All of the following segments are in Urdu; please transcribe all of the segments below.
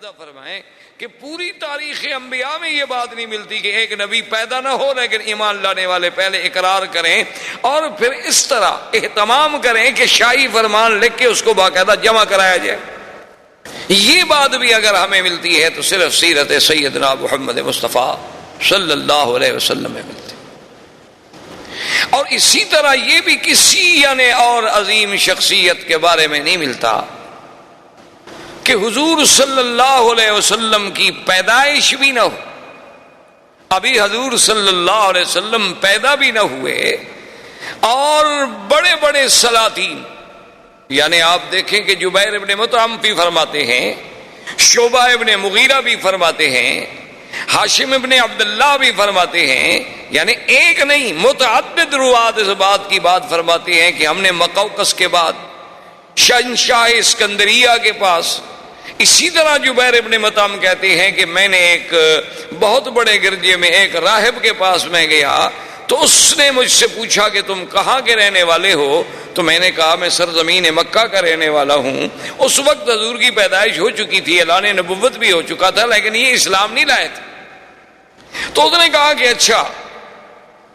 فرمائیں کہ پوری تاریخ انبیاء میں یہ بات نہیں ملتی کہ ایک نبی پیدا نہ ہو لیکن ایمان لانے والے پہلے اقرار کریں اور پھر اس طرح اہتمام کریں کہ شاہی فرمان لکھ کے اس کو باقاعدہ جمع کرایا جائے. یہ بات بھی اگر ہمیں ملتی ہے تو صرف سیرت سیدنا محمد مصطفیٰ صلی اللہ علیہ وسلم میں ملتی. اور اسی طرح یہ بھی کسی یعنی اور عظیم شخصیت کے بارے میں نہیں ملتا کہ حضور صلی اللہ علیہ وسلم کی پیدائش بھی نہ ہو. ابھی حضور صلی اللہ علیہ وسلم پیدا بھی نہ ہوئے اور بڑے بڑے سلاطین یعنی آپ دیکھیں کہ جبیر ابن مطعم بھی فرماتے ہیں, شعبہ ابن مغیرہ بھی فرماتے ہیں, ہاشم ابن عبداللہ بھی فرماتے ہیں, یعنی ایک نہیں متعدد روات اس بات کی بات فرماتے ہیں کہ ہم نے مقوقس کے بعد شہنشاہ اسکندریہ کے پاس. اسی طرح جبیر ابن مطعم کہتے ہیں کہ میں نے ایک بہت بڑے گرجے میں ایک راہب کے پاس میں گیا تو اس نے مجھ سے پوچھا کہ تم کہاں کے رہنے والے ہو, تو میں نے کہا میں سرزمین مکہ کا رہنے والا ہوں. اس وقت حضور کی پیدائش ہو چکی تھی, اعلان نبوت بھی ہو چکا تھا, لیکن یہ اسلام نہیں لائے تھے. تو اس نے کہا کہ اچھا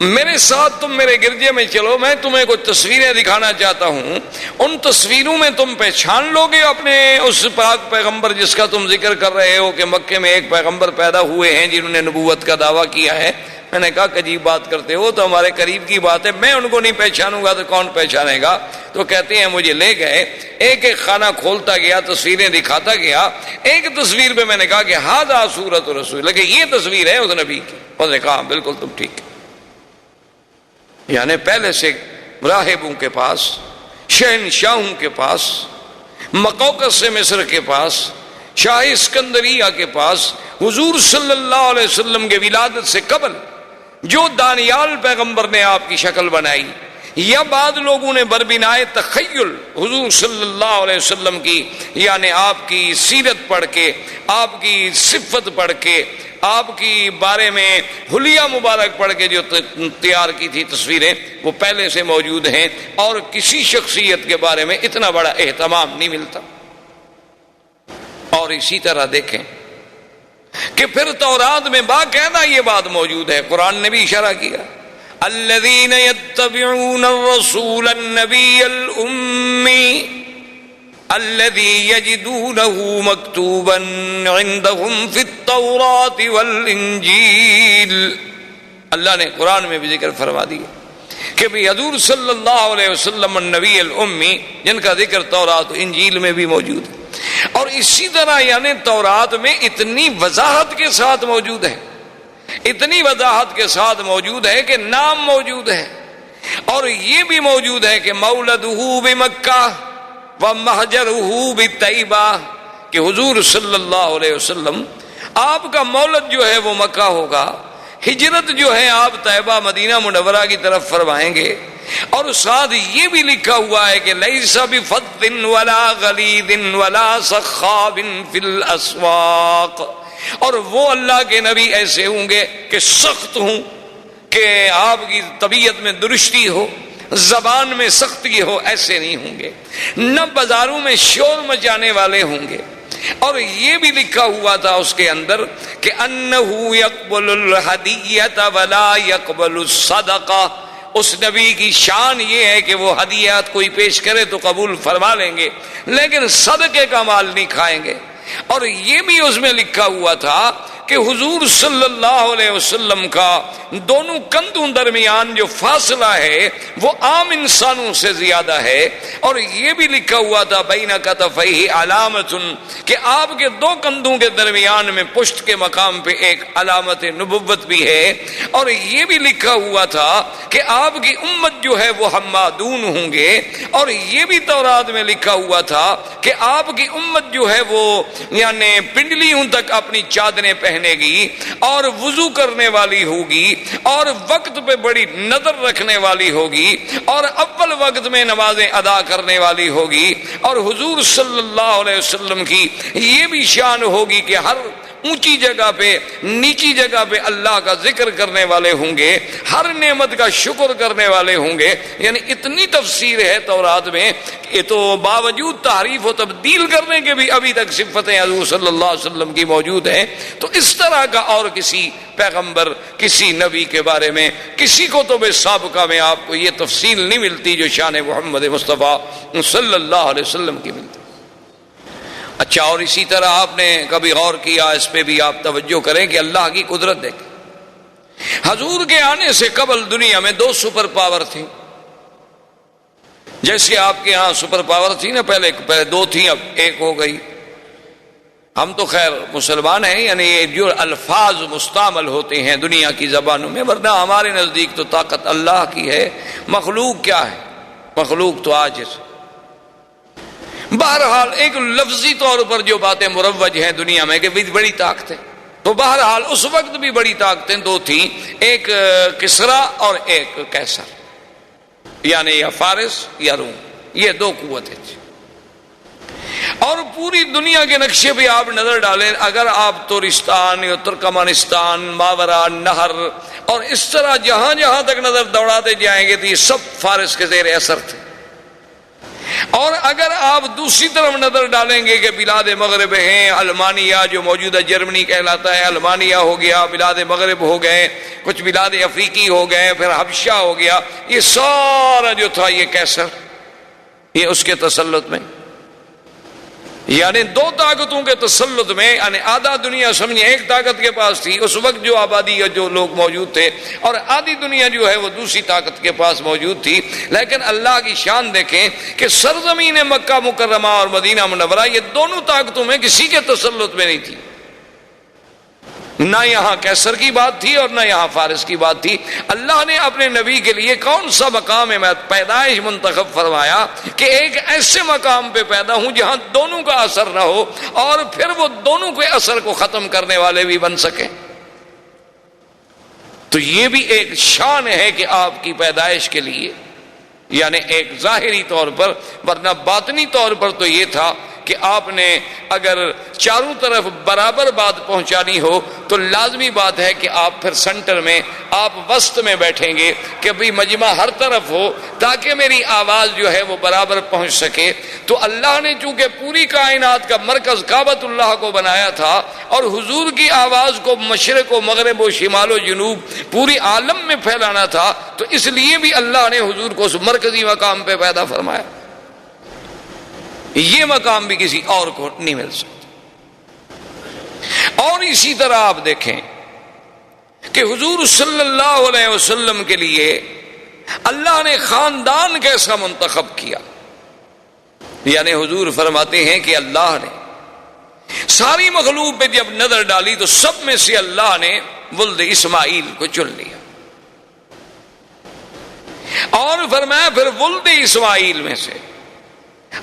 میرے ساتھ تم میرے گرجے میں چلو, میں تمہیں کچھ تصویریں دکھانا چاہتا ہوں. ان تصویروں میں تم پہچان لو گے اپنے اس پاک پیغمبر جس کا تم ذکر کر رہے ہو کہ مکے میں ایک پیغمبر پیدا ہوئے ہیں جنہوں نے نبوت کا دعویٰ کیا ہے. میں نے کہا کہ عجیب بات کرتے ہو, تو ہمارے قریب کی بات ہے, میں ان کو نہیں پہچانوں گا تو کون پہچانے گا. تو کہتے ہیں مجھے لے گئے, ایک ایک خانہ کھولتا گیا, تصویریں دکھاتا گیا. ایک تصویر پہ میں نے کہا کہ ہاذا صورت رسول, لیکن یہ تصویر ہے اس نبی کی. اس نے کہا بالکل تم ٹھیک. یعنی پہلے سے راہبوں کے پاس, شہنشاہوں کے پاس, مقوقس سے مصر کے پاس, شاہ اسکندریہ کے پاس, حضور صلی اللہ علیہ وسلم کے ولادت سے قبل جو دانیال پیغمبر نے آپ کی شکل بنائی, یا بعض لوگوں نے بربنائے تخیل حضور صلی اللہ علیہ وسلم کی یعنی آپ کی سیرت پڑھ کے, آپ کی صفت پڑھ کے, آپ کی بارے میں حلیہ مبارک پڑھ کے جو تیار کی تھی تصویریں, وہ پہلے سے موجود ہیں اور کسی شخصیت کے بارے میں اتنا بڑا اہتمام نہیں ملتا. اور اسی طرح دیکھیں کہ پھر تورات میں باقاعدہ یہ بات موجود ہے, قرآن نے بھی اشارہ کیا, الذین یتبعون الرسول النبی الأمی الذي يجدونه مكتوبا عندهم في التوراة والانجیل. اللہ نے قرآن میں بھی ذکر فرما دیا کہ بھی حضور صلی اللہ علیہ وسلم النبی الامی جن کا ذکر تورات و انجیل میں بھی موجود ہے. اور اسی طرح یعنی تورات میں اتنی وضاحت کے ساتھ موجود ہے, اتنی وضاحت کے ساتھ موجود ہے کہ نام موجود ہے, اور یہ بھی موجود ہے کہ مولدہ بمکہ وَمَحْجَرُهُ بِالطَّیبَہ کہ حضور صلی اللہ علیہ وسلم آپ کا مولد جو ہے وہ مکہ ہوگا, ہجرت جو ہے آپ طیبہ مدینہ منورہ کی طرف فرمائیں گے. اور ساتھ یہ بھی لکھا ہوا ہے کہ لَيْسَ بِفَضٍ وَلَا غَلِيظٍ وَلَا صَخَّابٍ فِي الْأَسْوَاقِ, اور وہ اللہ کے نبی ایسے ہوں گے کہ سخت ہوں, کہ آپ کی طبیعت میں درستی ہو, زبان میں سختی ہو, ایسے نہیں ہوں گے. نہ بازاروں میں شور مچانے والے ہوں گے. اور یہ بھی لکھا ہوا تھا اس کے اندر کہ انہ یقبل الہدیۃ ولا یقبل الصدقہ, اس نبی کی شان یہ ہے کہ وہ ہدیات کوئی پیش کرے تو قبول فرما لیں گے لیکن صدقے کا مال نہیں کھائیں گے. اور یہ بھی اس میں لکھا ہوا تھا کہ حضور صلی اللہ علیہ وسلم کا دونوں کندھوں درمیان جو فاصلہ ہے وہ عام انسانوں سے زیادہ ہے. اور یہ بھی لکھا ہوا تھا بین کتفیہ علامت کہ آپ کے دو کندھوں کے درمیان میں پشت کے مقام پہ ایک علامت نبوت بھی ہے. اور یہ بھی لکھا ہوا تھا کہ آپ کی امت جو ہے وہ حمادون ہوں گے. اور یہ بھی تورات میں لکھا ہوا تھا کہ آپ کی امت جو ہے وہ یعنی پنڈلیوں تک اپنی چادریں پہنے گی اور وضو کرنے والی ہوگی اور وقت پہ بڑی نظر رکھنے والی ہوگی اور اول وقت میں نمازیں ادا کرنے والی ہوگی. اور حضور صلی اللہ علیہ وسلم کی یہ بھی شان ہوگی کہ ہر اونچی جگہ پہ نیچی جگہ پہ اللہ کا ذکر کرنے والے ہوں گے، ہر نعمت کا شکر کرنے والے ہوں گے. یعنی اتنی تفسیر ہے تورات میں کہ تو باوجود تحریف و تبدیل کرنے کے بھی ابھی تک صفتیں حضور صلی اللہ علیہ وسلم کی موجود ہیں. تو اس طرح کا اور کسی پیغمبر، کسی نبی کے بارے میں، کسی کو تو بے سابقہ میں آپ کو یہ تفصیل نہیں ملتی جو شان محمد مصطفیٰ صلی اللہ علیہ وسلم کی ملتی. اچھا، اور اسی طرح آپ نے کبھی غور کیا، اس پہ بھی آپ توجہ کریں کہ اللہ کی قدرت دیکھیں. حضور کے آنے سے قبل دنیا میں 2 سپر پاور تھی. جیسے آپ کے ہاں سپر پاور تھی نا، پہلے 2 تھی، اب 1 ہو گئی. ہم تو خیر مسلمان ہیں، یعنی یہ جو الفاظ مستعمل ہوتے ہیں دنیا کی زبانوں میں، ورنہ ہمارے نزدیک تو طاقت اللہ کی ہے. مخلوق کیا ہے؟ مخلوق تو عاجز. بہرحال ایک لفظی طور پر جو باتیں مروج ہیں دنیا میں کہ بڑی طاقتیں، تو بہرحال اس وقت بھی بڑی طاقتیں 2 تھیں، ایک کسرا اور ایک کیسر، یعنی یا فارس یا روم. یہ 2 قوتیں تھیں. اور پوری دنیا کے نقشے پہ آپ نظر ڈالیں، اگر آپ تورستان یا ترکمانستان، ماورا نہر اور اس طرح جہاں جہاں تک نظر دوڑاتے جائیں گے تو یہ سب فارس کے زیر اثر تھے. اور اگر آپ دوسری طرف نظر ڈالیں گے کہ بلاد مغرب ہیں، المانیہ جو موجودہ جرمنی کہلاتا ہے، المانیہ ہو گیا، بلاد مغرب ہو گئے، کچھ بلاد افریقی ہو گئے، پھر حبشہ ہو گیا، یہ سارا جو تھا یہ کیسر، یہ اس کے تسلط میں. یعنی 2 طاقتوں کے تسلط میں، یعنی آدھا دنیا سمجھیں ایک طاقت کے پاس تھی اس وقت جو آبادی اور جو لوگ موجود تھے، اور آدھی دنیا جو ہے وہ دوسری طاقت کے پاس موجود تھی. لیکن اللہ کی شان دیکھیں کہ سرزمین مکہ مکرمہ اور مدینہ منورہ یہ دونوں طاقتوں میں کسی کے تسلط میں نہیں تھی. نہ یہاں کیسر کی بات تھی اور نہ یہاں فارس کی بات تھی. اللہ نے اپنے نبی کے لیے کون سا مقام پیدائش منتخب فرمایا کہ ایک ایسے مقام پہ پیدا ہوں جہاں دونوں کا اثر نہ ہو اور پھر وہ دونوں کے اثر کو ختم کرنے والے بھی بن سکیں. تو یہ بھی ایک شان ہے کہ آپ کی پیدائش کے لیے، یعنی ایک ظاہری طور پر، ورنہ باطنی طور پر تو یہ تھا کہ آپ نے اگر چاروں طرف برابر بات پہنچانی ہو تو لازمی بات ہے کہ آپ پھر سنٹر میں، آپ وسط میں بیٹھیں گے کہ بھی مجمع ہر طرف ہو تاکہ میری آواز جو ہے وہ برابر پہنچ سکے. تو اللہ نے چونکہ پوری کائنات کا مرکز کعبۃ اللہ کو بنایا تھا اور حضور کی آواز کو مشرق و مغرب و شمال و جنوب پوری عالم میں پھیلانا تھا، تو اس لیے بھی اللہ نے حضور کو اس مرکزی مقام پہ پیدا فرمایا. یہ مقام بھی کسی اور کو نہیں مل سکتا. اور اسی طرح آپ دیکھیں کہ حضور صلی اللہ علیہ وسلم کے لیے اللہ نے خاندان کیسا منتخب کیا. یعنی حضور فرماتے ہیں کہ اللہ نے ساری مخلوق پہ جب نظر ڈالی تو سب میں سے اللہ نے ولد اسماعیل کو چن لیا، اور فرمایا پھر ولد اسماعیل میں سے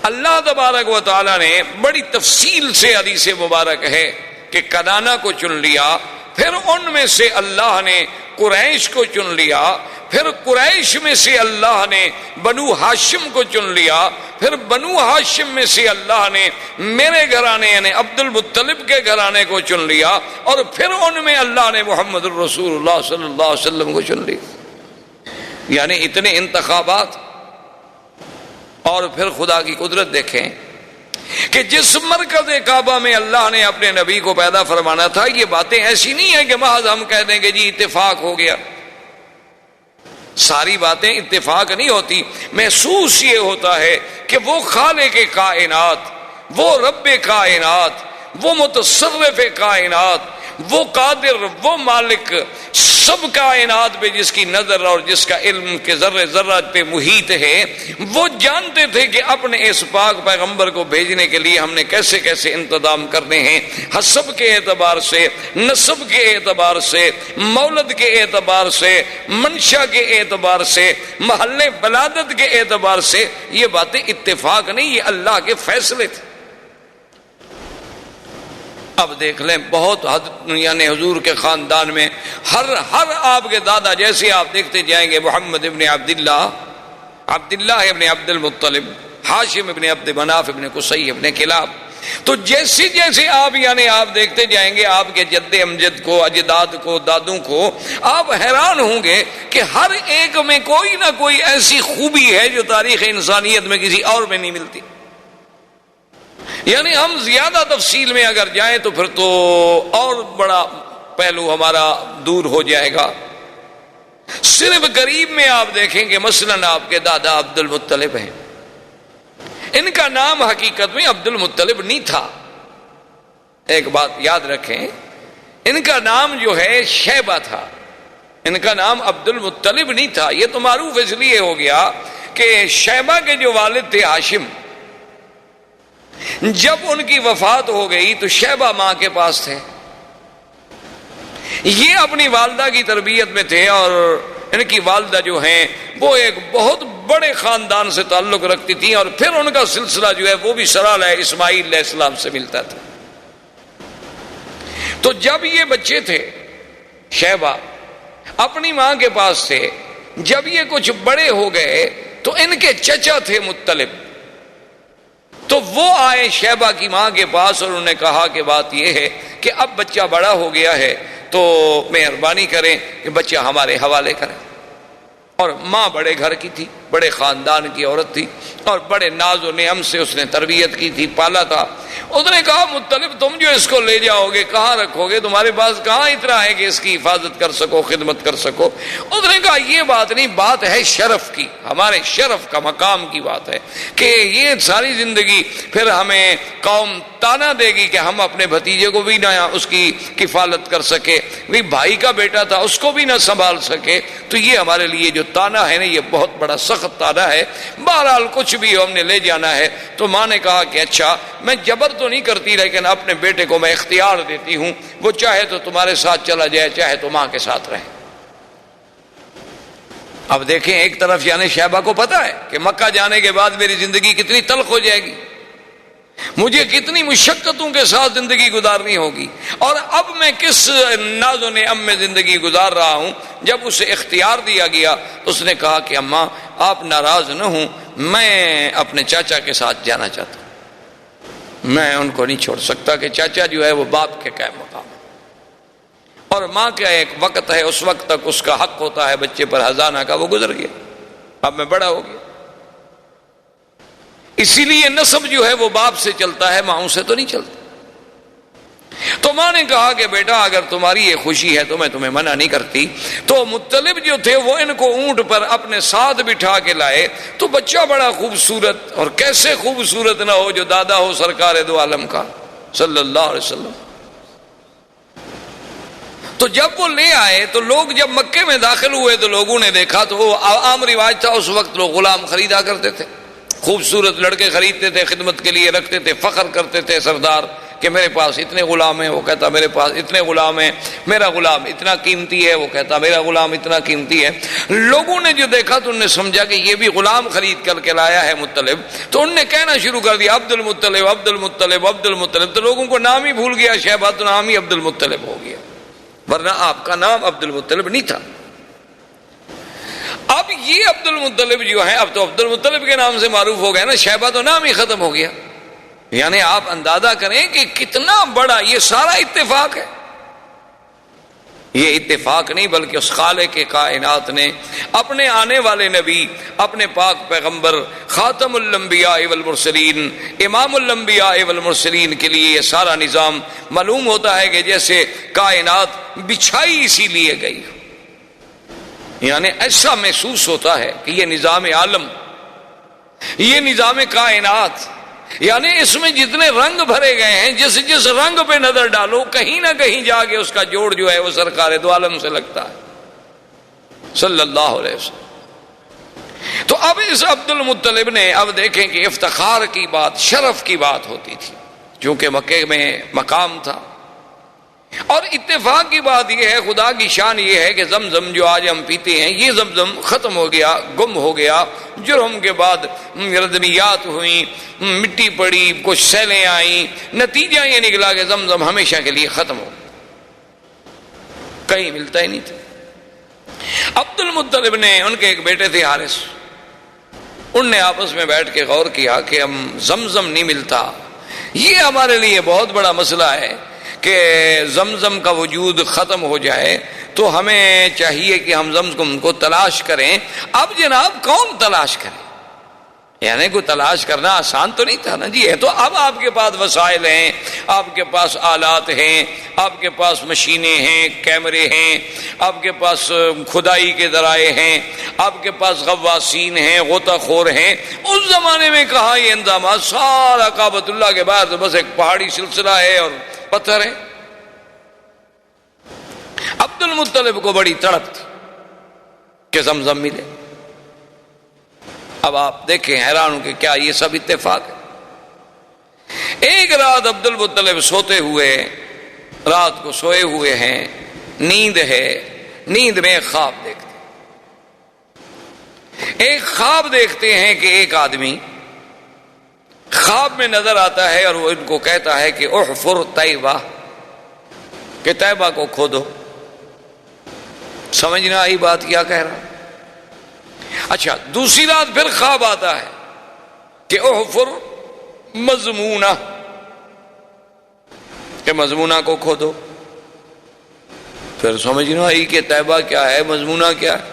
اللہ تبارک و تعالی نے بڑی تفصیل سے حدیث مبارک ہے کہ کنانہ کو چن لیا، پھر ان میں سے اللہ نے قریش کو چن لیا، پھر قریش میں سے اللہ نے بنو ہاشم کو چن لیا، پھر بنو ہاشم میں سے اللہ نے میرے گھرانے یعنی عبد المطلب کے گھرانے کو چن لیا، اور پھر ان میں اللہ نے محمد الرسول اللہ صلی اللہ علیہ وسلم کو چن لیا. یعنی اتنے انتخابات. اور پھر خدا کی قدرت دیکھیں کہ جس مرکز کعبہ میں اللہ نے اپنے نبی کو پیدا فرمانا تھا، یہ باتیں ایسی نہیں ہیں کہ محض ہم کہہ دیں کہ جی اتفاق ہو گیا. ساری باتیں اتفاق نہیں ہوتی. محسوس یہ ہوتا ہے کہ وہ خالق کائنات، وہ رب کائنات، وہ متصرف کائنات، وہ قادر، وہ مالک سب کائنات پہ جس کی نظر اور جس کا علم کے ذرے ذرات پہ محیط ہے، وہ جانتے تھے کہ اپنے اس پاک پیغمبر کو بھیجنے کے لیے ہم نے کیسے کیسے انتظام کرنے ہیں، حسب کے اعتبار سے، نسب کے اعتبار سے، مولد کے اعتبار سے، منشا کے اعتبار سے، محل ولادت کے اعتبار سے. یہ باتیں اتفاق نہیں، یہ اللہ کے فیصلے تھے. اب دیکھ لیں بہت حد، یعنی حضور کے خاندان میں ہر آپ کے دادا جیسے آپ دیکھتے جائیں گے، محمد ابن عبداللہ، عبداللہ ابن عبد المطلب، ہاشم ابن عبد مناف ابن قصی ابن کلاب، تو جیسے جیسے آپ یعنی آپ دیکھتے جائیں گے آپ کے جد امجد کو، اجداد کو، دادوں کو، آپ حیران ہوں گے کہ ہر ایک میں کوئی نہ کوئی ایسی خوبی ہے جو تاریخ انسانیت میں کسی اور میں نہیں ملتی۔ یعنی ہم زیادہ تفصیل میں اگر جائیں تو پھر تو اور بڑا پہلو ہمارا دور ہو جائے گا۔ صرف قریب میں آپ دیکھیں کہ مثلاً آپ کے دادا عبد المطلب ہیں، ان کا نام حقیقت میں عبد المطلب نہیں تھا۔ ایک بات یاد رکھیں، ان کا نام جو ہے شیبہ تھا، ان کا نام عبد المطلب نہیں تھا۔ یہ تو معروف اس لیے ہو گیا کہ شیبہ کے جو والد تھے ہاشم، جب ان کی وفات ہو گئی تو شیبہ ماں کے پاس تھے، یہ اپنی والدہ کی تربیت میں تھے، اور ان کی والدہ جو ہیں وہ ایک بہت بڑے خاندان سے تعلق رکھتی تھیں، اور پھر ان کا سلسلہ جو ہے وہ بھی سرال ہے اسماعیل علیہ السلام سے ملتا تھا۔ تو جب یہ بچے تھے شیبہ اپنی ماں کے پاس تھے، جب یہ کچھ بڑے ہو گئے تو ان کے چچا تھے مطلب، تو وہ آئے شیبہ کی ماں کے پاس اور انہوں نے کہا کہ بات یہ ہے کہ اب بچہ بڑا ہو گیا ہے تو مہربانی کریں کہ بچہ ہمارے حوالے کریں۔ اور ماں بڑے گھر کی تھی، بڑے خاندان کی عورت تھی، اور بڑے ناز و نعم سے اس نے تربیت کی تھی، پالا تھا۔ اس نے کہا مطلب تم جو اس کو لے جاؤ گے کہاں رکھو گے؟ تمہارے پاس کہاں اتنا ہے کہ اس کی حفاظت کر سکو، خدمت کر سکو؟ اس نے کہا یہ بات نہیں، بات ہے شرف کی، ہمارے شرف کا، مقام کی بات ہے کہ یہ ساری زندگی پھر ہمیں قوم تانا دے گی کہ ہم اپنے بھتیجے کو بھی نہ اس کی کفالت کر سکے، بھائی کا بیٹا تھا اس کو بھی نہ سنبھال سکے، تو یہ ہمارے لیے جو تانا ہے نا یہ بہت بڑا سخت تانا ہے۔ بہرحال کچھ بھی ہم نے لے جانا ہے۔ تو ماں نے کہا کہ اچھا میں جبر تو نہیں کرتی، لیکن اپنے بیٹے کو میں اختیار دیتی ہوں، وہ چاہے تو تمہارے ساتھ چلا جائے، چاہے تو ماں کے ساتھ رہے۔ اب دیکھیں ایک طرف یعنی شیبہ کو پتا ہے کہ مکہ جانے کے بعد میری زندگی کتنی تلخ ہو جائے گی، مجھے کتنی مشقتوں کے ساتھ زندگی گزارنی ہوگی، اور اب میں کس ناز و نعم میں زندگی گزار رہا ہوں۔ جب اسے اختیار دیا گیا تو اس نے کہا کہ اماں آپ ناراض نہ ہوں، میں اپنے چاچا کے ساتھ جانا چاہتا ہوں، میں ان کو نہیں چھوڑ سکتا کہ چاچا جو ہے وہ باپ کے قائم مقام ہے، اور ماں کا ایک وقت ہے، اس وقت تک اس کا حق ہوتا ہے بچے پر حضانہ کا، وہ گزر گیا، اب میں بڑا ہو گیا۔ اسی لیے نسب جو ہے وہ باپ سے چلتا ہے، ماؤں سے تو نہیں چلتا۔ تو ماں نے کہا کہ بیٹا اگر تمہاری یہ خوشی ہے تو میں تمہیں منع نہیں کرتی۔ تو مطلب جو تھے وہ ان کو اونٹ پر اپنے ساتھ بٹھا کے لائے، تو بچہ بڑا خوبصورت، اور کیسے خوبصورت نہ ہو جو دادا ہو سرکار دو عالم کا صلی اللہ علیہ وسلم۔ تو جب وہ لے آئے تو لوگ جب مکے میں داخل ہوئے تو لوگوں نے دیکھا، تو وہ عام رواج تھا اس وقت، لوگ غلام خریدا کرتے تھے، خوبصورت لڑکے خریدتے تھے، خدمت کے لیے رکھتے تھے، فخر کرتے تھے سردار کہ میرے پاس اتنے غلام ہیں، وہ کہتا میرے پاس اتنے غلام ہیں، میرا غلام اتنا قیمتی ہے، وہ کہتا میرا غلام اتنا قیمتی ہے۔ لوگوں نے جو دیکھا تو انہوں نے سمجھا کہ یہ بھی غلام خرید کر کے لایا ہے مطلب، تو انہوں نے کہنا شروع کر دیا عبد المطلب عبد المطلب عبد المطلب، تو لوگوں کو نام ہی بھول گیا، شیبہ تو نام ہی عبد المطلب ہو گیا، ورنہ آپ کا نام عبد المطلب نہیں تھا۔ اب یہ عبد المطلب جو ہے اب تو عبد المطلب کے نام سے معروف ہو گیا نا، شیبہ تو نام ہی ختم ہو گیا۔ یعنی آپ اندازہ کریں کہ کتنا بڑا یہ سارا اتفاق ہے۔ یہ اتفاق نہیں بلکہ اس خالق کے کائنات نے اپنے آنے والے نبی، اپنے پاک پیغمبر خاتم الانبیاء والمرسلین، امام الانبیاء والمرسلین کے لیے یہ سارا نظام معلوم ہوتا ہے کہ جیسے کائنات بچھائی اسی لیے گئی، یعنی ایسا محسوس ہوتا ہے کہ یہ نظام عالم، یہ نظام کائنات، یعنی اس میں جتنے رنگ بھرے گئے ہیں، جس رنگ پہ نظر ڈالو کہیں نہ کہیں جا کے اس کا جوڑ جو ہے وہ سرکار دو عالم سے لگتا ہے صلی اللہ علیہ وسلم۔ تو اب اس عبد المطلب نے، اب دیکھیں کہ افتخار کی بات، شرف کی بات ہوتی تھی، چونکہ مکے میں مقام تھا، اور اتفاق کی بات یہ ہے، خدا کی شان یہ ہے کہ زمزم جو آج ہم پیتے ہیں یہ زمزم ختم ہو گیا، گم ہو گیا، جرم کے بعد ردمیات ہوئیں، مٹی پڑی، کچھ سیلیں آئیں، نتیجہ یہ نکلا کہ زمزم ہمیشہ کے لیے ختم ہو، کہیں ملتا ہی نہیں تھا۔ عبد المطلب نے، ان کے ایک بیٹے تھے حارث، ان نے آپس میں بیٹھ کے غور کیا کہ ہم زمزم نہیں ملتا، یہ ہمارے لیے بہت بڑا مسئلہ ہے کہ زمزم کا وجود ختم ہو جائے تو ہمیں چاہیے کہ ہم زمزم کو تلاش کریں. اب جناب کون تلاش کرے؟ یعنی کوئی تلاش کرنا آسان تو نہیں تھا نا جی. ہے تو اب آپ کے پاس وسائل ہیں، آپ کے پاس آلات ہیں، آپ کے پاس مشینیں ہیں، کیمرے ہیں، آپ کے پاس کھدائی کے ذرائع ہیں، آپ کے پاس غواصین ہیں، غوطہ خور ہیں. اس زمانے میں کہاں یہ انتظامات؟ سارا کعبۃ اللہ کے باہر تو بس ایک پہاڑی سلسلہ ہے اور پتھر ہے. عبد المطلب کو بڑی تڑپ تھی کہ زمزم ملے. اب آپ دیکھیں حیران ہوں کہ کیا یہ سب اتفاق ہے؟ ایک رات عبد المطلب سوتے ہوئے، رات کو سوئے ہوئے ہیں، نیند ہے، نیند میں ایک خواب دیکھتے، ایک خواب دیکھتے ہیں کہ ایک آدمی خواب میں نظر آتا ہے اور وہ ان کو کہتا ہے کہ احفر طیبہ، کہ طیبہ کو کھودو. سمجھ نہ آئی بات کیا کہہ رہا؟ اچھا، دوسری رات پھر خواب آتا ہے کہ احفر مضمونہ، کہ مضمونہ کو کھودو. پھر سمجھ نہ آئی کہ طیبہ کیا ہے، مضمونہ کیا ہے.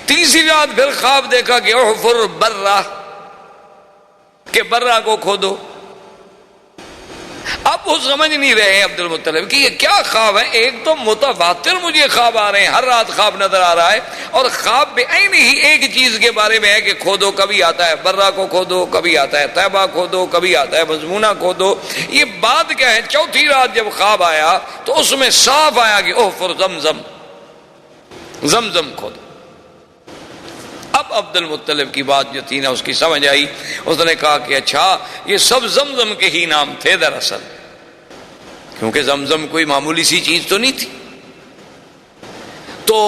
تیسری رات پھر خواب دیکھا کہ احفر برہ، کہ برہ کو کھودو. اب وہ سمجھ نہیں رہے عبد المطلب کہ یہ کیا خواب ہے. ایک تو متواتر مجھے خواب آ رہے ہیں، ہر رات خواب نظر آ رہا ہے، اور خواب بے عین ہی ایک چیز کے بارے میں ہے کہ کھودو. کبھی آتا ہے برہ کو کھودو، کبھی آتا ہے طیبہ کھودو، کبھی آتا ہے مضمونہ کھودو. یہ بات کیا ہے؟ چوتھی رات جب خواب آیا تو اس میں صاف آیا کہ احفر زمزم، زمزم کھودو. اب عبد المطلب کی بات جو تھی نا اس کی سمجھ آئی. اس نے کہا کہ اچھا یہ سب زمزم کے ہی نام تھے دراصل، کیونکہ زمزم کوئی معمولی سی چیز تو نہیں تھی. تو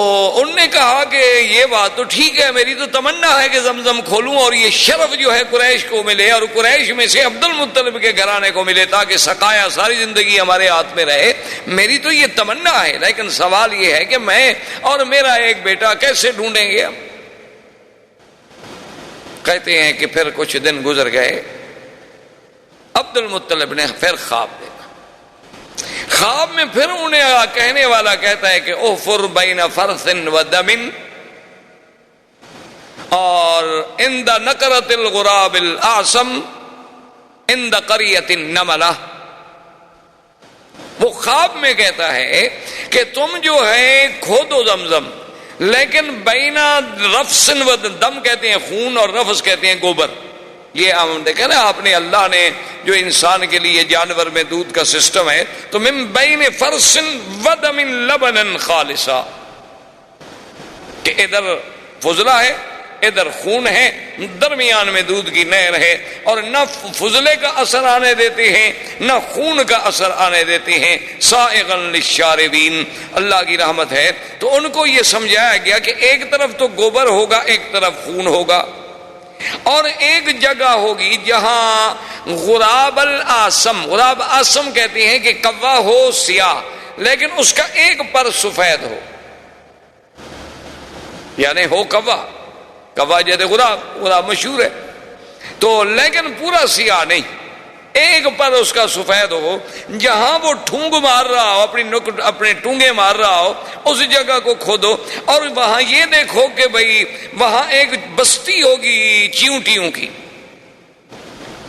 ان نے کہا کہ یہ بات تو ٹھیک ہے، میری تو تمنا ہے کہ زمزم کھولوں اور یہ شرف جو ہے قریش کو ملے اور قریش میں سے عبد المطلب کے گھرانے کو ملے تاکہ سقایا ساری زندگی ہمارے ہاتھ میں رہے. میری تو یہ تمنا ہے، لیکن سوال یہ ہے کہ میں اور میرا ایک بیٹا کیسے ڈھونڈیں گے ہم؟ کہتے ہیں کہ پھر کچھ دن گزر گئے، عبد المطلب نے پھر خواب دیکھا. خواب میں پھر انہیں کہنے والا کہتا ہے کہ احفر بین فرث و دم اور عند نکرت الغراب الاعصم عند قریۃ النملہ. وہ خواب میں کہتا ہے کہ تم جو ہے کھودو زمزم، لیکن بینا رفس و دم کہتے ہیں خون اور رفس کہتے ہیں گوبر. یہ ہم دیکھیں نا آپ نے، اللہ نے جو انسان کے لیے جانور میں دودھ کا سسٹم ہے، تو من بین فرس و دم لبنا خالصا، کہ ادھر فضلہ ہے، ادھر خون ہے، درمیان میں دودھ کی نہر ہے، اور نہ فضلے کا اثر آنے دیتے ہیں نہ خون کا اثر آنے دیتے ہیں. سائغا للشاربین، اللہ کی رحمت ہے. تو ان کو یہ سمجھایا گیا کہ ایک طرف تو گوبر ہوگا، ایک طرف خون ہوگا، اور ایک جگہ ہوگی جہاں غراب العاصم، غراب آسم کہتے ہیں کہ کوا ہو سیاہ لیکن اس کا ایک پر سفید ہو، یعنی ہو کوا جیسے غراب مشہور ہے تو، لیکن پورا سیاہ نہیں، ایک پر اس کا سفید ہو. جہاں وہ ٹھونگ مار رہا ہو، اپنے ٹونگے مار رہا ہو، اس جگہ کو کھودو اور وہاں یہ دیکھو کہ بھئی وہاں ایک بستی ہوگی چیونٹیوں کی.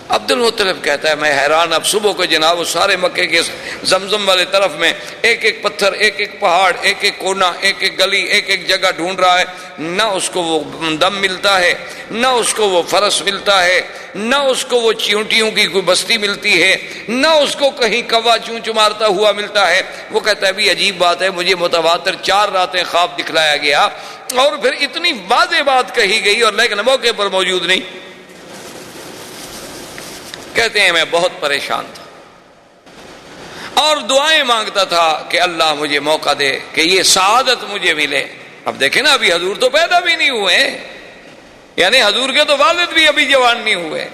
عبد المطلب کہتا ہے میں حیران. اب صبح کو جناب سارے مکے کے زمزم والے طرف میں ایک ایک پتھر، ایک ایک پہاڑ، ایک ایک کونا، ایک ایک گلی، ایک ایک جگہ ڈھونڈ رہا ہے. نہ اس کو وہ دم ملتا ہے، نہ اس کو وہ فرس ملتا ہے، نہ اس کو وہ چیونٹیوں کی کوئی بستی ملتی ہے، نہ اس کو کہیں کوا چونچ مارتا ہوا ملتا ہے. وہ کہتا ہے بھی عجیب بات ہے، مجھے متواتر 4 راتیں خواب دکھلایا گیا اور پھر اتنی واضح بات کہی گئی اور لیکن موقع پر موجود نہیں. کہتے ہیں میں بہت پریشان تھا اور دعائیں مانگتا تھا کہ اللہ مجھے موقع دے کہ یہ سعادت مجھے ملے. اب دیکھیں نا ابھی حضور تو پیدا بھی نہیں ہوئے، یعنی حضور کے تو والد بھی ابھی جوان نہیں ہوئے،